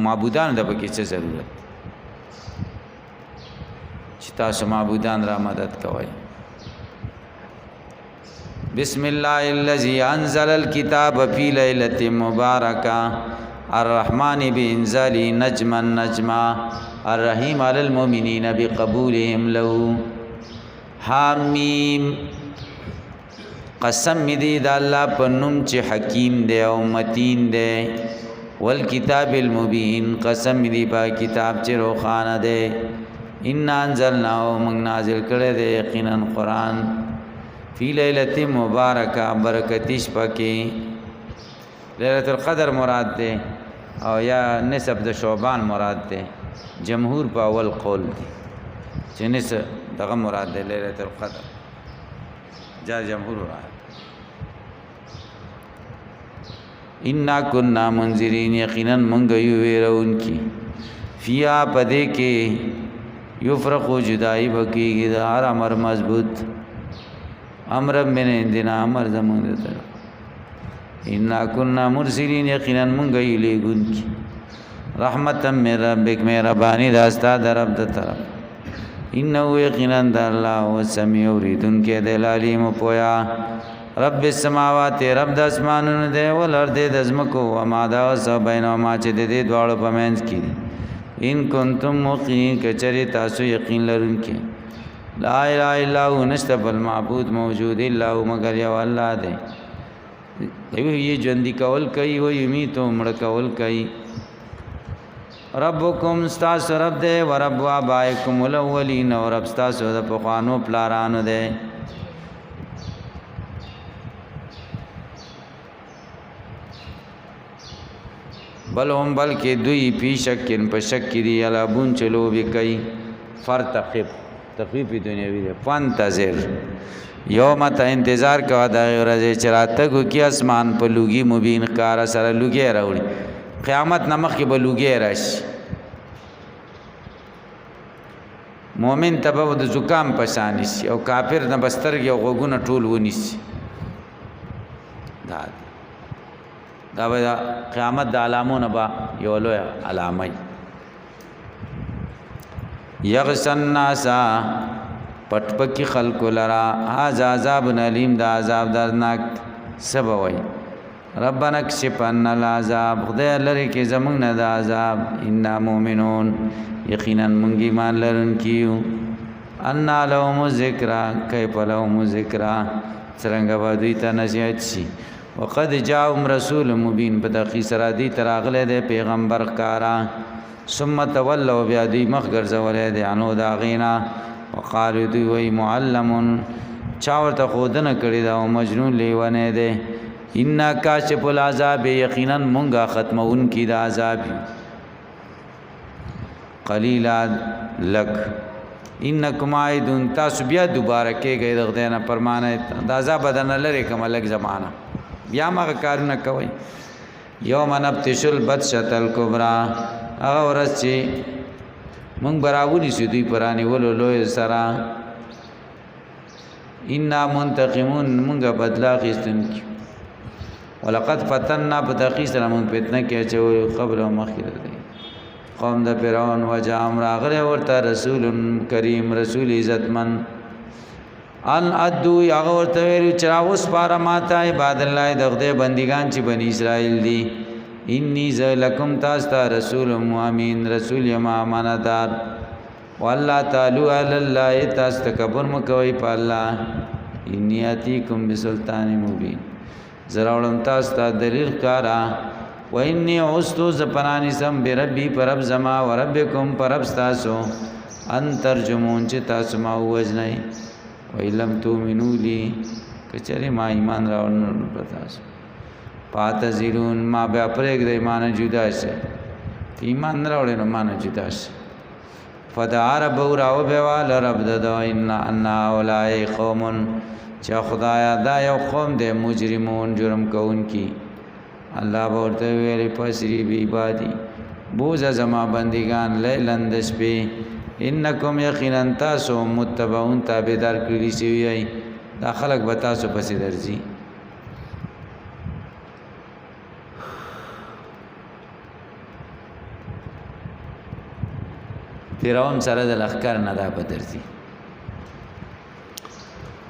معبودان د پکې څه ضرورت چې تاسو معبودان را مدد کوي بسم الله الذي انزل الكتاب في ليله مباركه الرحمن بانزال نجما نجما الرحيم على المؤمنين بقبولهم له حمیم قسم دی دا الله پنوم چې حکیم دی او متین دی والکتاب المبین قسم دی با کتاب چې روخانه دی ان انزلناه من نازل کړه دی یقینا قران فی لیلۃ مبارکہ برکتیش پکې لیلۃ القدر مراد دی او یا نسب د شعبان مراد دی جمهور په اول قول دی چې نسب دغه مراد دی لیلۃ القدر جا جمهور را انا كنا منذرین یقینا منګ یو ويرون کی فیا پدې کې یفرق جدائی بکیږي دا هر امر مضبوط امر من عندنا امر زمون دته انا كنا مرسلین یقینا منګ یو لګون کی رحمتا من ربک مهربانی دا استاد رب د طرف انه یقینا الله هو السمیع اوریدون کې د علیم پویا رب السماوات رب د اسمانونو دی ول ارض د ازمکو و ما دا سبینهما چې د دې دواړو په منځ کې ان کنتم موقنین کچری تاسو یقین لرونکي لا اله الا هو نشته بل معبود موجود الا هو مگر یو الله دی یې ژوند کول کوي او یمیتو مړ کول کوي ربکم استاس رب دے و رب آبائکم الاولین و رب استاسو دا پخوانو پلارانو دے بلهم بلکې دوی پی شکن په شک دی علابون چلو بی کئی فرتقب تخفیف دنیاوی دے فانتظر یوم تا انتظار کوا دا غیرازی چراتگو کی اسمان پا لوگی مبین کارا سر لوگی راوڑی قیامت نمخ کی بلوگی راشي مومن تبو د زکام پشان شي او کافر نه بسترګي او غوګونه ټول ونیسي دا قیامت د علامونه با یو لوی علامه یغشن الناس پټپکی خلق لرا هاذا عذاب علیم دا عذاب درناک سبوي ربنا اکشف عنا العذاب خدای لری کې زمونږ نه د عذاب ان مؤمنون یقینا مونږ ایمان لرونکیو ان لهم ذکر کیف لهم ذکر څنګه به دوی ته نصیحت شي وقد جاءهم رسول مبین په دقیق سره دی تراغله د پیغمبر کارا ثم تولوا بیا دوی مخ ګرځولې دی انو دا غینا وقالو دوی وی معلم چاورته خودنه کړی دا مجنون لیونه دی ان کاشف العذاب یقینا مونږه ختمون کی دا عذاب قلیلا لک انکم عیدون تاسو بیا دوباره کېږئ دغه نه پرمانه دا عذاب بدن لري کوم لک زمانہ بیا ما کارونه کوي یوم نبتشل بدشت الکبرى هغه ورځ چې مونږ براغونی سې دوی پرانی ولو لوی سرا ان منتقمون مونږه بدلا غیستونکي ولقد فتنا بتقیس رمون فتنه کې چې قبل او مخکره دی قوم د فرعون وجام راغله ورته رسول کریم رسول عزتمن ان ادو هغه ورته ویل چې اوس پاره ماته عباد الله دغه بندگان چې بنی اسرائیل دي انی ز لکم تاستا رسول امین رسول یم امانتدار والله تعالی علی الله تاسو تکبر مکوئ په الله انی اتیکم بسلطان مبین زراولم تاسو ته دلیل کارا و انی عستو زپنانی سم بربی پرب زما و ربکم پرب تاسو ان ترجمون چې تاسو ما وجنئ و لم تؤمنوا لی کچری ما ایمان راوړل پتاسو پاتزیرون ما بیا پرېګ د ایمان جدا شه ایمان راوړل نو مان جدا شه فدعا رب راو بیوال رب ددو ان اولای قوم چا خدایا دا یو قوم دے مجرمون جرم کون کی اللہ بورتے ویلی پسری بی عبادی بوزا زما بندگان لیلن دس پی انکم یقینن تاسو متبعون تابدار کری سوی ای دا خلق بتاسو پسی درزی فرعون سره د لخر نه دا بدرځي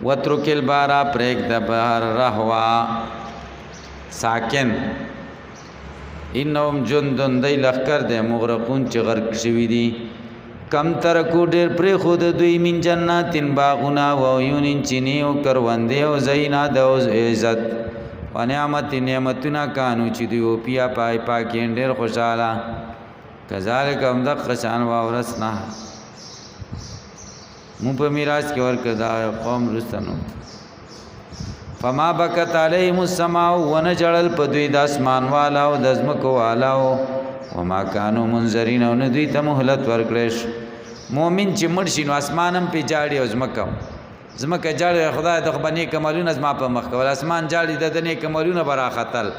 وترک البارا پریک د بحر رهوا ساکن انهم جندن دی لخر د مغرقون چې غرق شوی دي کم ترکو ډیر پر خود دوی من جناتین باغنا و عیون چینی او کروندې او زینا د عزت و نعمتنا کانو چې دی او پیا پای پاکین ډیر خوشاله کذالک هم د قشان واورسنا مو په میراث کې ورکړه قوم رستنو فما بکت علیهم السماء ونجړل په دوی د اسمان والا او د زمکو والا او وما كانوا منذرین او دوی ته مهلت ورکړش مؤمن چې مړ شي نو اسمانم په جاړي او زمکه جاړي خدای د خبرني کمالونه زما په مخ کول اسمان جاړي د دنه کمالونه برا خطل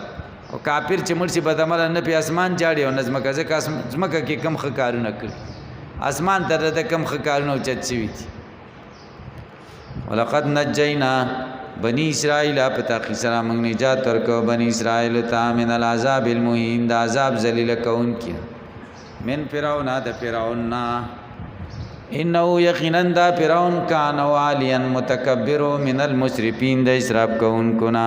او کافر چې مرشي بدعمل نه په اسمان جاړي او نظمکه ځکه زمکه کې کم خکارونه کړ اسمان ته د کم خکارونه چت شوی ولقد نجینا بنی اسرائیل په تاخی سره موږ نجات ورکو بنی اسرائیل ته من العذاب المهین د عذاب ذلیل کون کی من فرعون د فرعون انه یقینا د فرعون کان عالیا متکبر من المسرفین د اسراف کون کنا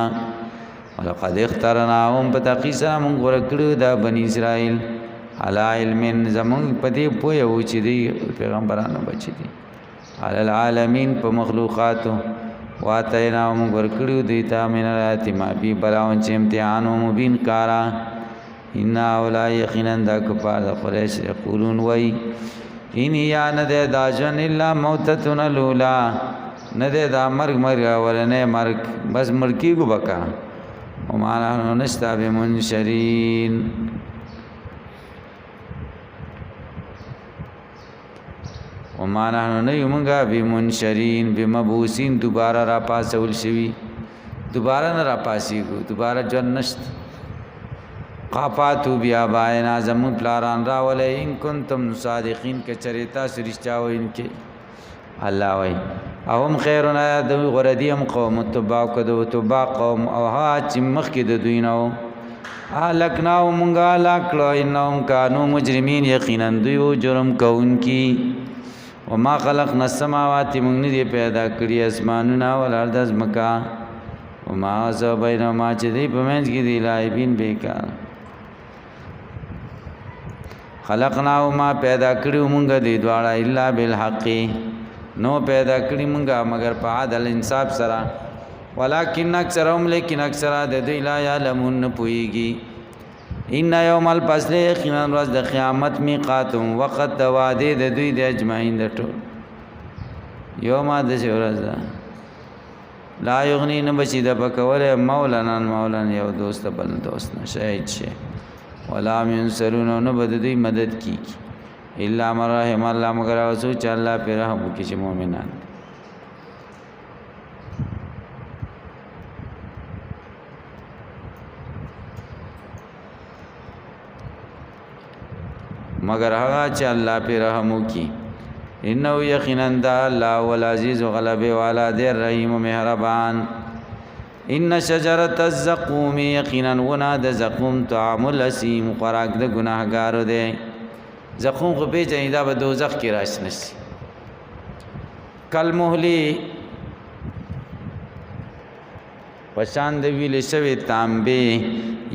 ولقد اخترناهم په تاخی سره موږ ورکړو د بنی اسرائیل علی علم زمون پدې پوهه و چې دی پیغمبرانو بچی دي علی العالمین په مخلوقاتو واتیناهم ورکړو دی تا من آیات ما بی بلاون چې امتحان مبین کارا ان اولا یقینا د کفار قریش یقولون وای ان یا ند داجن الا موتتن الاولى ند دا مرګ ولنه مرګ بس مړکی کو بکا وما نشتا بمنشرین وما نحن نیومنگا بمنشرین بمبوسین دوباره را پاسول شوی دوباره نه را پاسی کو دوباره جن نشت قافاتو بیا باینا زمون پلاران را ولی ان کنتم صادقین که چریتا سرشتاو انکه الله وی اوهم خیرنا دو غردیم قوم تباو کدو تبا قوم او ها چې مخکې د دوی نو الکناو مونږه لاکلو انهم کانوا مجرمین یقینا دوی جرم کوونکی وما خلقنا السماوات من دې پیدا کړی اسمانونه ول ارض ازمکا وما ذا بینهما چې دې په منځ کې دی لایبین بیکار خلقنا وما پیدا کړی مونږ دې دواړه الا بالحق نو پیدا کړی مونږه مگر په عدل انصاف سره ولکن اکثرهم لیکن اکثر د دې لا علمون پويږي ان یوم الفصل یقینا ورځ د قیامت میقاتم وقت د وعده د دوی د اجمعین د ټول یوم د ورځ لا یغنی نبشی د پکوله مولانا یو دوست بل دوست نشهید شه ولا منصرون نو بد دوی مدد کی الا مرحم الله مگر اوسو چې الله په رحم وکړي چې مؤمنان مگر هغه چې الله په رحم وکي انه یقینا د الله العزیز غلبه والا دی رحیم مهربان ان شجره الزقوم یقینا ونا د زقوم طعام الاسیم خوراک د ګناهګارو دی زقوم خو به جنیدا به دوزخ کې راشنسی کل مهلی په پشان د ویلې شوی تانبې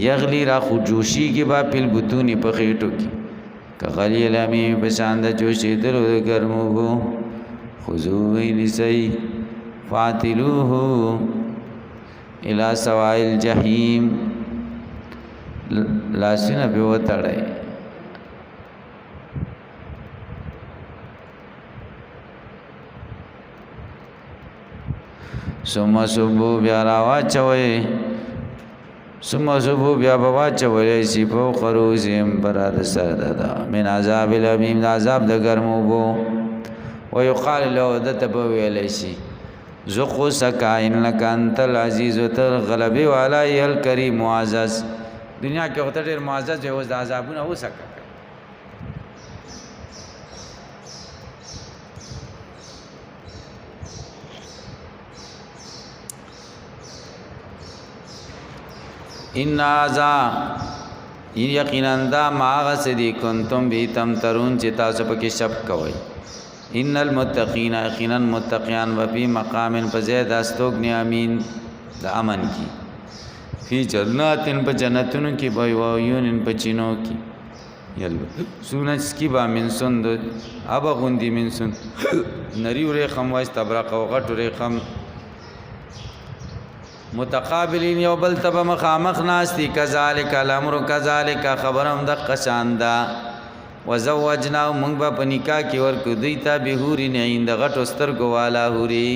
یغلی را خجوشی کی با پیل بطونی په خېټو کې کغلی لمی پشان د جوشی دلو د ګرمو بو خذوه لسی فاتلوه الى سواء الجحیم لاسونه به وتړی ثم صبو بیا راواچوي ثم صبو بیا بواچوي سی په خروزیم براد سرددا من عذاب الامیم عذاب د ګرمو بو ويقال له دته په ویل شي ذقوا سکاین لک انت العزیز تر غلبی والا ال کریم معزز دنیا کې وته ډیر معزز وي اوس د عذابونه وسکه ان ذا یقینا دا ما غسدی کنتم بی تم ترون چې تاسو پکې شپ کوي ان المتقین یقینا متقیان و فی مقام فزید استوګنی امین د امن کی فی جناتن په جنتونو کې وای وایون په چینو کې یل سونچ کی با من سند ابا غوندی من سند نری ورې خم وای استبرق او غټ ورې خم متقابلین یو بل تب مخامخ ناستی کذالک الامر کذالک خبرم د قشاندا وزوجنا مونږ په نکاح کې ورکو دیتا بهورین عند غټ سترګو والا هوري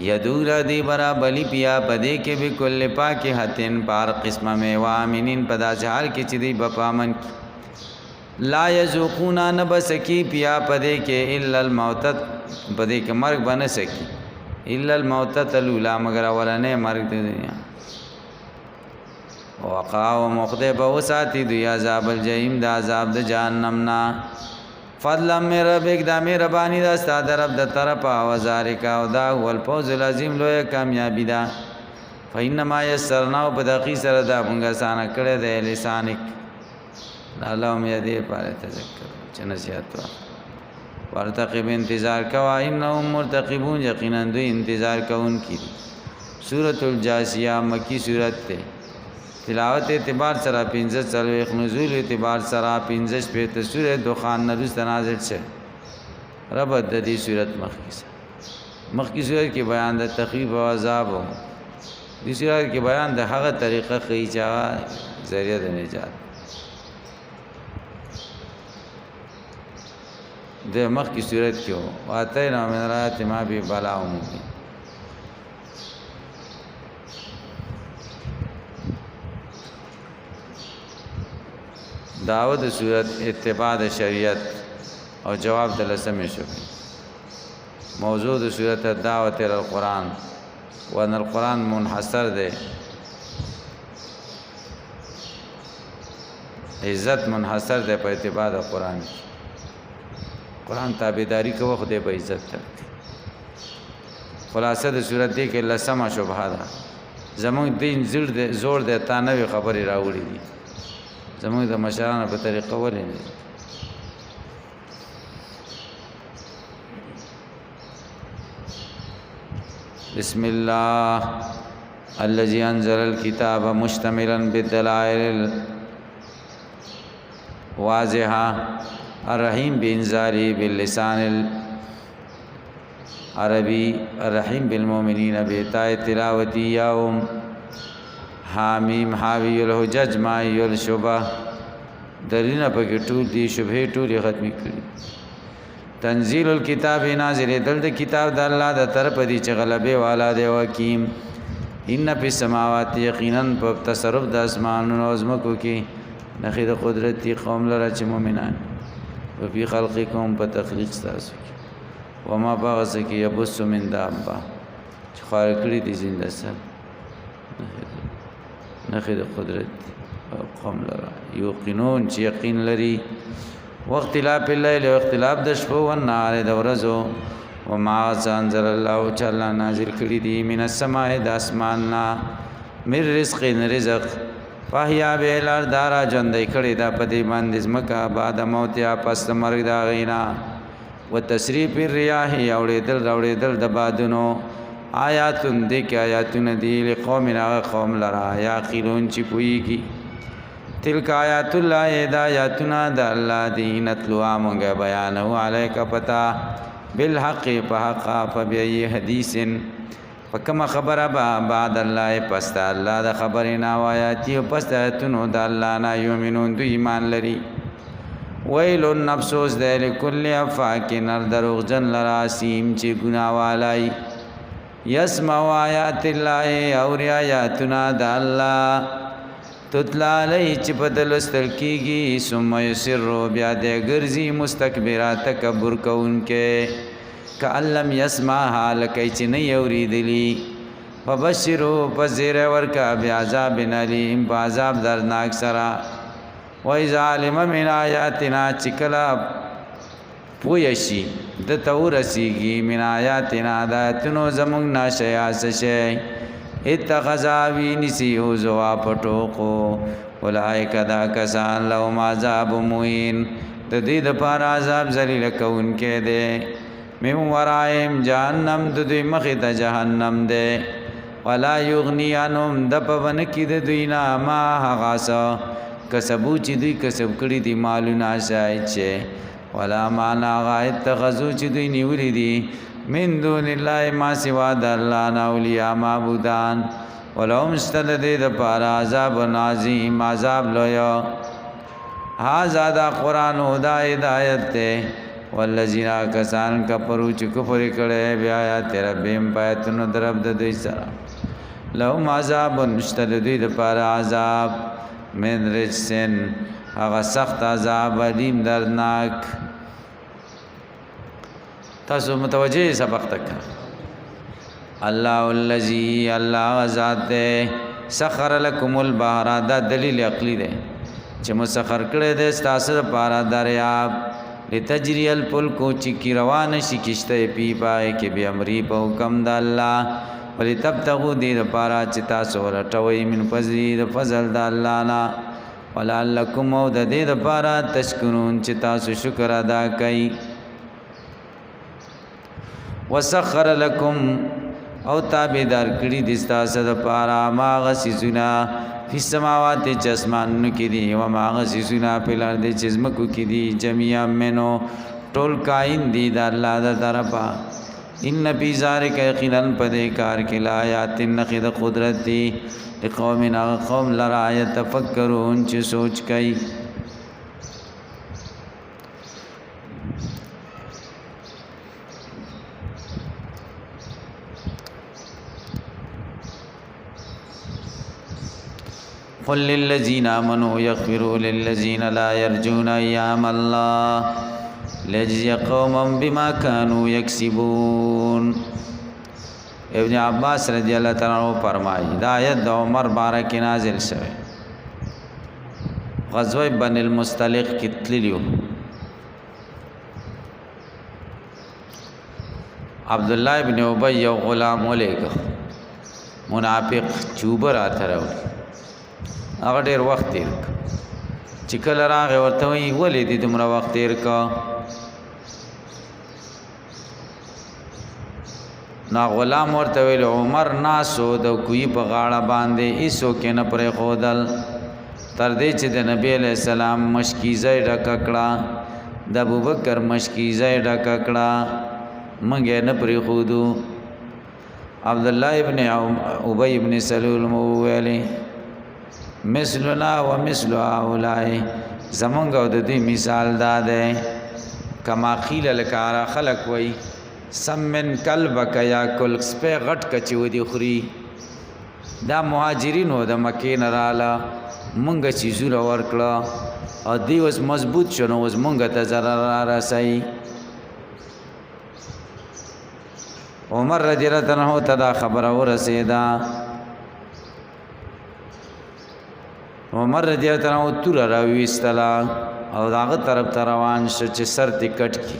یدور دی برا بلی پیا پدې کې به کل پاکه هتن پار قسمه می وامنین پدا ځار کې چې دی بپامن لا یذوقون نبسکی پیا پدې کې الا الموت پدې کې مرګ بن سکی الا الموت الاولى مگر ولنه مرګ دی دنیا وقاو مخده به وساتی دی عذاب الجحیم دا عذاب د جهنم نا فضل من ربک دا مهربانی دا ستاد رب د طرف او ذالک او دا هو الفوز العظیم لوی کامیابی دا فینما یسرنا په دقی سره دا مونږه سانه کړه د لسانک الله مې دې پاره تذکر چې نصیحت ورتقب انتظار کوا انهم مرتقبون یقینا دوی انتظار کوونکي سورۃ الجاسیہ مکی سورۃ ته تلاوت اعتبار سره 15 نزول اعتبار سره 15 په سورۃ دخان نرست نازل شه رب د دې سورۃ مخکی سورۃ کې بیان د تخفیف او عذاب دې سورۃ کې بیان د هغه طریقه کوي چې ذریعہ د نجات د مخ کی صورت کې واته نو منرات ما به بلاو مو دعوت صورت اتباع د شریعت او جواب د لسمه شو موضوع د صورت دعوت ال القرآن وان القرآن منحصر ده عزت منحصر ده په اتباع د قرآن قرآن تابعداری کوه خدای په عزت تر خلاصه د صورت دی کې لسمه شبهه ده زموږ دین زور ده تا نوې خبرې راوړي دي زموږ د مشرانو په طریقه ولې نه بسم الله الذي انزل الكتاب مشتملا بالدلائل واضحه الرحیم بانزالی باللسان العربی الرحیم بالمؤمنین بیتاء تلاوتی یوم حامیم حاوی الحجج مائی الشبہ درینه پکې ټول دي شبهه ټول ختمي کړي تنزيل الكتاب نازل دل د کتاب د الله د طرف دي چې غلبه والا دی وکیم ان فی السماوات یقینا په تصرف د اسمانونو او زمکو کې نخې د قدرت قوم لره چې مؤمنان او په خلقکم په تخلیق تاسو وما باغس کې یبس من دابه چې خار کړی دي زنده سر نخې د قدرت قوم لرا یوقنون چې یقین لري وقت لا په الليل او اختلاف د شپو او نهار د ورځو او ما انزل الله تعالی نازل کړي دي من السماء د اسماننا مر رزق رزق فاحیا به لار دارا ژوندې کړي دا په دې باندې زمکا بعد موت یا پس مرګ دا غینا وتسریف الرياح اوړېدل د بادونو آیاتن دې کې آیاتونه دي لقوم قوم لرا یعقلون چې پوهیږي تلک آیات الله دا آیاتونه د الله دی نتلوا مونږه بیانو علیک پتا بالحق په حق فبأي حدیث فکما خبره بعد الله پس الله د خبرنا آیات پس آیاتونو د الله نه یؤمنون دوی ایمان لري ویل النفسوس د لكل افاک نر دروغجن لراسیم چې ګناه والای یسمع آیات الله او آیاتنا د الله تطلع علی چې بدل استلکیږي ثم یسر بیا د ګرځي مستكبرا تکبر کوونکې کعلم یسمع حال کوي چې نه اوریدلی فبشروا فزیر ورکا بعذاب الیم بعذاب دردناک سرا واذا علم من آیاتنا چکلا پویشی د تورسیږي من آیاتنا داتنو زمون ناشیا سشی اتخذاوی نسیو زوا پټوکو اولئک دا کسان لهم عذاب مهین د دې د پار عذاب ذلیل کون کې ده مم ورائم جهنم د دوی مخې ته جهنم ده ولا یغنی عنهم د پون کې د دوی نه ما هغاسا کسبو چې دوی کسب کړی دي مالونه شایچه ولا معنا غایت تخذو چې دوی نیولې دي من دون الله ما سوا د الله نه اولیاء معبودان ولهم استدد د پار عذاب عظیم عذاب لویا هاذا دا قران او دا ہدایت ته والذین کسان کفروا چې کفر کړي بیا آیات ربهم پاتونو درب د دوی سره لهم عذاب استدد د پار عذاب من رجسن هغه سخت عذاب علیم دردناک تاسو متوجه سبق تک الله الذي الله ذات سخر لكم البحر دا دلیل عقلی ده چې مسخر کړی ده تاسو لپاره دریاب لتجری الفلک چې کی روان شي کشته پی پای کې به امری په حکم د الله ولتبتغوا دې لپاره چې تاسو ورټوي من فضل د الله نه ولعلکم او د دې لپاره تشکرون چې تاسو شکر ادا کړئ وسخر لكم او تابیدار کړي د تاسو د پاره ما غسیزنا فی السماوات چې اسمانونو کې دي او ما غسیزنا په لار د چزمکو کې دي جميعا منو ټول کائن دي د الله د طرفا ان فی ذلک یقینا پدې کار کې لا آیات نخد قدرت دي لقومنا قوم لرا يتفکرون چې سوچ کوي قل للذين آمنوا يغفروا للذين لا يرجون أيام الله ليجزي قوما بما كانوا يكسبون ابن عباس رضی اللہ تعالی عنہ فرمایي دا آیت د عمر بارک نازل شوه غزوه بن المستلق کې تللیو عبد الله ابن ابي یو غلام ولېګ منافق چوبر اترو هغه ډیر وخت تیر چې کله راغی ورته وی ولې دې دومره وخت تیر کا نا غلام ورته ویل عمر ناسو د کوی په غاړه باندې ایسو کې نه پرې خودل تر دې چې د نبی له سلام مشکیزه ډککړه د ابوبکر مشکیزه ډککړه مونږه نه پرې خودو عبد الله ابن ابي ابن سلول مو ویلي مثلنا و مثل هؤلاء زمونږ د دې مثال دا ده کما قیل لکارا خلق وای سمن قلبک یا کل سپه غټ کچې ودی خوري دا مهاجرینو د مکې نه رااله مونږ چې زوره ورکړه او دی اوس مضبوط شنو اوس مونږ ته zarar را رسي عمر رضی الله عنه ته دا خبره ورسېدا عمر رضی الله عنه تور راويستلا او داغه طرف ته روان شو چې سر ټکټ کی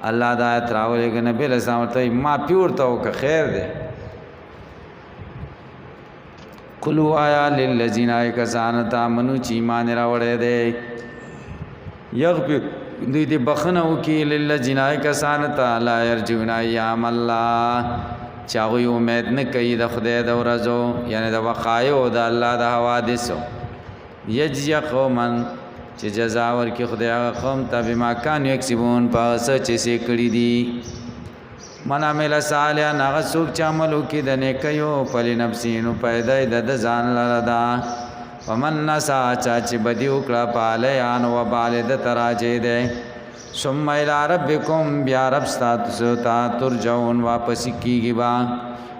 الله دا آیت راولېګ نبی له سلام ته ما پیور ته که خیر ده کلو آیا للذین کسان تامنو چې ایمان راوړې ده دوی دې بخنه وکړي للذین کسانو ته لا یرجون ایام الله چې هغوی امید نه کوي د خدای د ورځو یعنی د وقایو د الله د حوادثو یجزی قوما چې جزا ورکړي خدای هغه قوم ته بما کانوا یکسبون په هغه څه چې یې کړي دي من عمل صالحا هغه څوک چې عمل وکړي د نیکیو فلنفسه نو پیدا یې د ځان لره ده ومن نسا چا چې بدي وکړه فعلیها نو وبال د ته راجع دی ثم الى ربکم بیا رب ستاسو ته ترجعون واپس کیږي با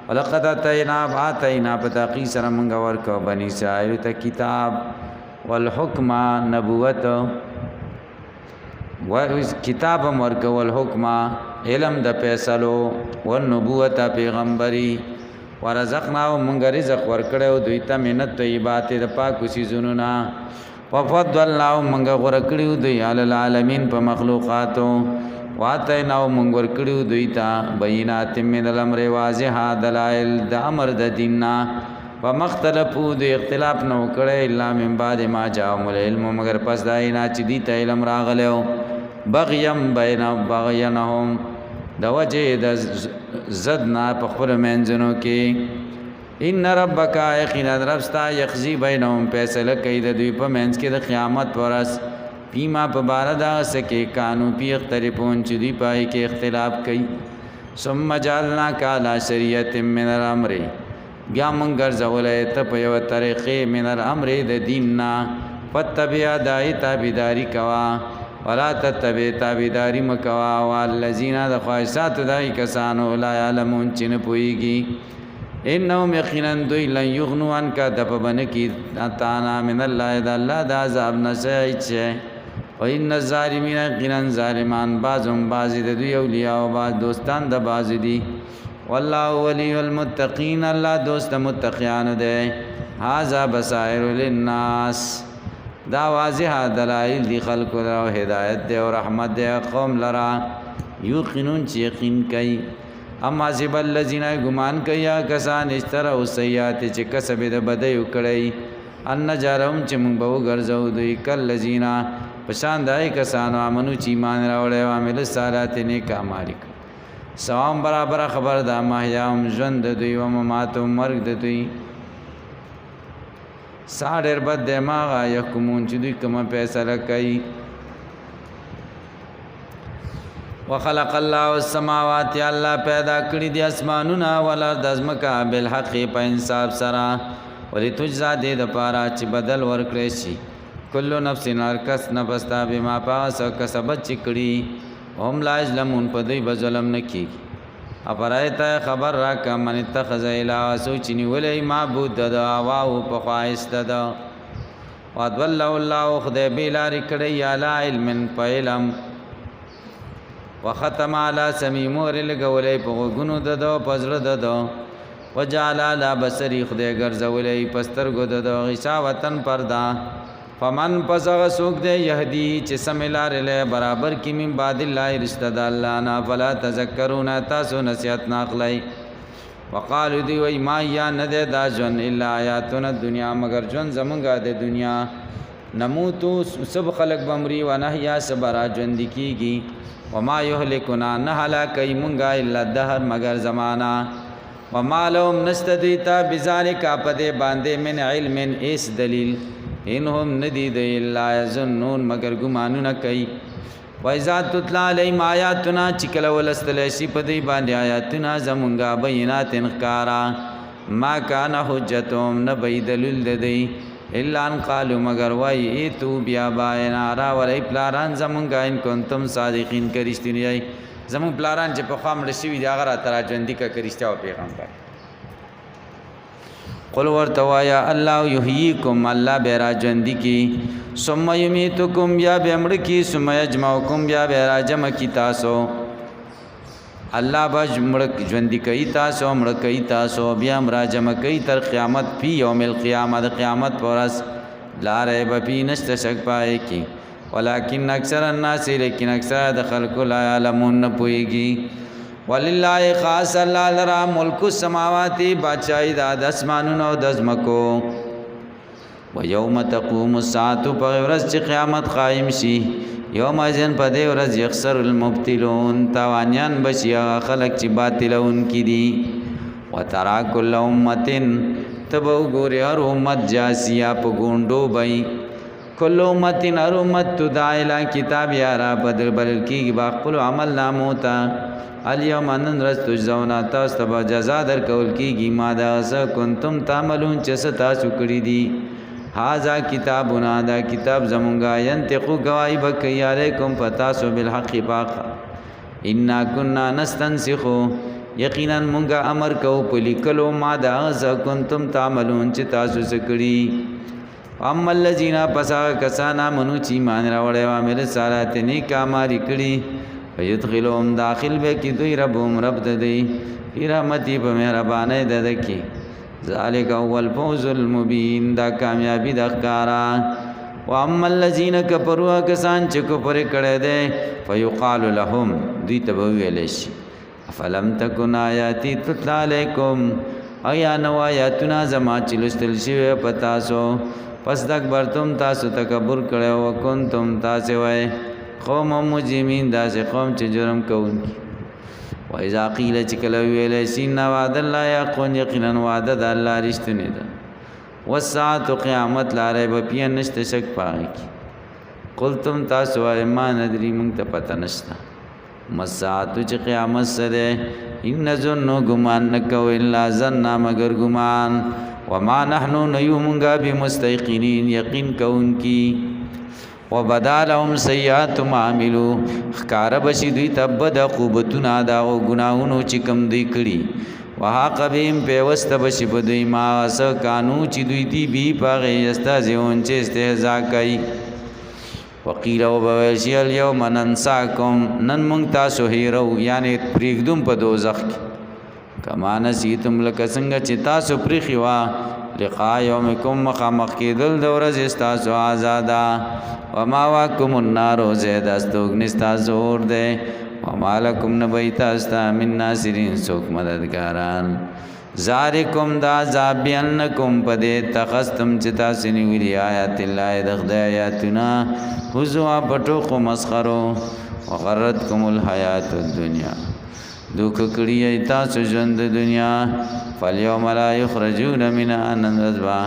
ولقد اتینا په تحقیق سره موږ ورکو بني اسرائیل ته کتاب والحکم نبوت کتاب ورکو والحکم علم د فیصلو والنبوت پیغمبري ورزقناو مونږ رزق ورکړو دوی ته منت طیبات د پاکو سيزونو نا وفضلناو مونږ ورکړو دوی علی العالمین په مخلوقاتو واتیناو مونږ ورکړو دوی ته بینات من الامر واضحه دلائل د امر د دیننا ومختلفو د اختلاف نو کړه الا من بعد ما جاءهم العلم مگر پس داینا چې دی ته علم راغلو بغیم بینهم د وجه د زدنا په خپل منځونو کې ان ربک یقینا ربستا یخزی بینهم فیصله کوي د دوی په منځ کې د قیامت ورځ پیما په بار دا سکه قانون پی اختلافون چې دوی پای کې اختلاف کوي ثم جعلنا کالا شریعت من الامر بیا مونږ ګرځولې ته په یو طریقې من الامر د دیننا فتبع دای تابعداری کوا ولا تتبع تابعداری مکوا والذین د خواهشات دای کسانو لا علمون چې نه پويږي انهم یقینا دوی لن یغنوا عنک دپبن کی اتانا من الله د الله د عذاب نشي و ان الظالمین یقینا ظالمان بعضهم بعض د دوی اولیاء او بعض دوستان د بعض دي والله ولی المتقین الله دوست متقیان ده هاذا بصائر للناس دا واضح دلائل دی خلق او هدایت دی او رحمت دی قوم لرا یقینون چې یقین کوي اما ذب الذین گمان کوي کسان اشتروا سیئات چې کسب د بدی وکړي ان جارم چې موږ به ګرځو دوی کل الذین پشان دای کسان امنو چې ایمان راوړل او عمل صالحات نیک اعمال سوام برابر خبر دا محیام ژوند دوی او مماتم مرګ د دوی ساډر بد دماغ یحکمون چې دوی کومه فیصله کوي وخلق الله السماوات الله پیدا کړی دي اسمانونه ولارد ازمکا بالحق په انصاف سره ولتجزا دې د پاره چې بدل ورکړي شي کله نفس نارکس نفستا بما پاس کسبت چکړي هم لا ظلمون په دوی به ظلم نکي اپرایت خبر را کا من اتخذ الہ سوچنی ولی معبود د اواو په خواست د وادول الله خدای بیلار کړی اعلی علم په علم وختم علی سمیمور لګولې په غونو د پزړه د وجعل علی بصری خدای ګرځولې پسترګو د غشا وطن پردا فمن پسغه سوک دے یهدی چې سملار له برابر کی من بعد الله رشتہ د الله نا فلا تذکرون تاسو نصیحت ناخلای وقالو دی وای ما یا ند دا جن الا آیاتنا دنیا مگر جن زمونږه د دنیا نموتو سب خلق بمری و نحیا صبر جن دکیږي وما یهلکنا نه هلاکای مونږه الا دهر مگر زمانہ وما لهم نستدیتا بذالک پدې باندې من علم اس دلیل انهم ندید الا یظنون مگر ګمانونه کوي وایذا تطلع علیهم آیاتنا چکل ولستل شي په دې باندې آیاتنا زمونږه بینات انکارا ما کان حجتهم نبیدل لدی الا ان قالوا مگر وای ایتو بیا باینا را ولای پلاران زمونږه ان کنتم صادقین کرشتنی زمون پلاران چې په خام رشي دی هغه را تراجندی کا کرشتاو پیغمبر قل ورتوایا الله یحییکم الله بیرا ژوندۍ کی ثم یمیتکم یا بمړ کی ثم یجمعکم یا بیرا جمع کی تاسو الله باج مړ ژوندۍ کی تاسو مړ کی تاسو بیا مرا جمع کی تر قیامت فی یوم القیامت قیامت پرس لا ریب فی نشت شک پائے کی ولکن اکثر الناس لیکن اکثر د خلق لا علمون پویږي ولله خاص الله لرا ملک السماوات بادشاہی د اسمانونو د زمکو و یوم تقوم الساعه په ورځ چې قیامت قائم شي یوم ازن په دې ورځ یخسر المبتلون تاوانیان بشي هغه خلک چې باطلون کی دي وترا کل امتن تبو ګوري هر امت جاسیا په ګوندو بای کل امتن هر امت تدعا کتاب یارا بدل بلل کی با خپل عمل نامو تا الیوم انن رز تجزونا تاسو ته جزا در کول کیږي ما دا څه کنتم تعملون چې څه تاسو کړی دي هاذا کتابنا دا کتاب زمونږه ينتقو گواہی بکي علیکم فتاسو بالحق باق انا كنا نستنسخ یقینا مونږه امر کو په لیکلو ما دا څه کنتم تعملون چې تاسو څه کړی اما الذين پسا کسانا منو چې مان راوړې و امر صالحات نیک اعمال کړي فیدخلهم داخل به کی دوی ربهم رب ددی رحمتي په مهربانه ددکی ذالک اول فوز المبین دا کامیابی د ښکارا و اما الذين كفروا کسان چې کفر کړي دي فیقال لهم دوی ته ویل شي فلم تکن آیاتی تتلا علیکم ایا نو آیاتنا زما چې لستل شي پتا سو پس تکبرتم تاسو تکبر کړو وکنتم تاسو وای قوم مجرمین داسې قوم چې جرم کوونکي و اذا قیل چې کله ویل شي ان وعد الله یقون یقینا وعده د الله رښتینی ده والساعه قیامت لا ریب فیها نشته شک پای کی قلتم تاسو ایمان ندری مونږ ته پته نشته مساعت چې قیامت سره ان ظن ګمان نکو الا ظن مگر ګمان وما نحنو نیومغا بمستيقنين یقین کوونکی وبدالهم سیئات ما عملوا خکار بشي دوی تبد عقوبتنا دا گناہونو چې کم دی کړي وها قبیم پیوست بشي بدوی ما اس قانون چې دوی دی بي پاغه استازون چې استهزاء کوي وقیل وبوشی اليوم ننساکم نن مونږ تاسو هیرو یعنی پریږدم په دوزخ کې کما نسیتم لک څنګه چې تاسو پریخي وا لقاء یومکم مخامخ کېدل د ورځې تاسو آزادا وما واکم النار زید استوګ نستا زور ده ومالکم نبیت استا من ناصرین سوک مددگاران ذالکم دا زابینکم پدې تخستم چې تاسو نیولې آیات الله د خدای آیاتنا حزوا پټو مسخرو وغرتکم الحیات الدنیا دوک کړی تاسو ژوند دنیا فالیوم لا یخرجون من انذبا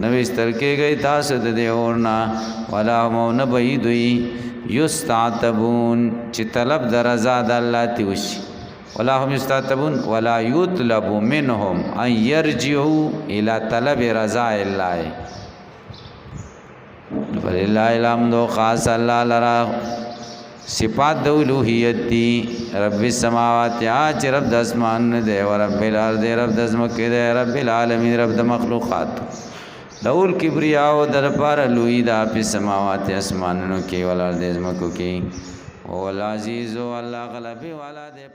نوستر کې گئی تاسو د دې اورنا ولا مون بيدوی یستعتبون چې طلب د رضا د الله تیوشي ولا هم یستعتبون ولا یطلب منهم ان يرجعوا الى طلب رضا الله ولله الحمد خاص الله لرا صفات د الوهیت دی رب السماوات اج رب د اسمان دی او رب الارض رب د زمکه دی رب العالمین رب د مخلوقات لول کبریا او دربار لوی دا په سماوات اسمانونو کې ولر د زمکو کې او العزیز او الله غلبی والا دی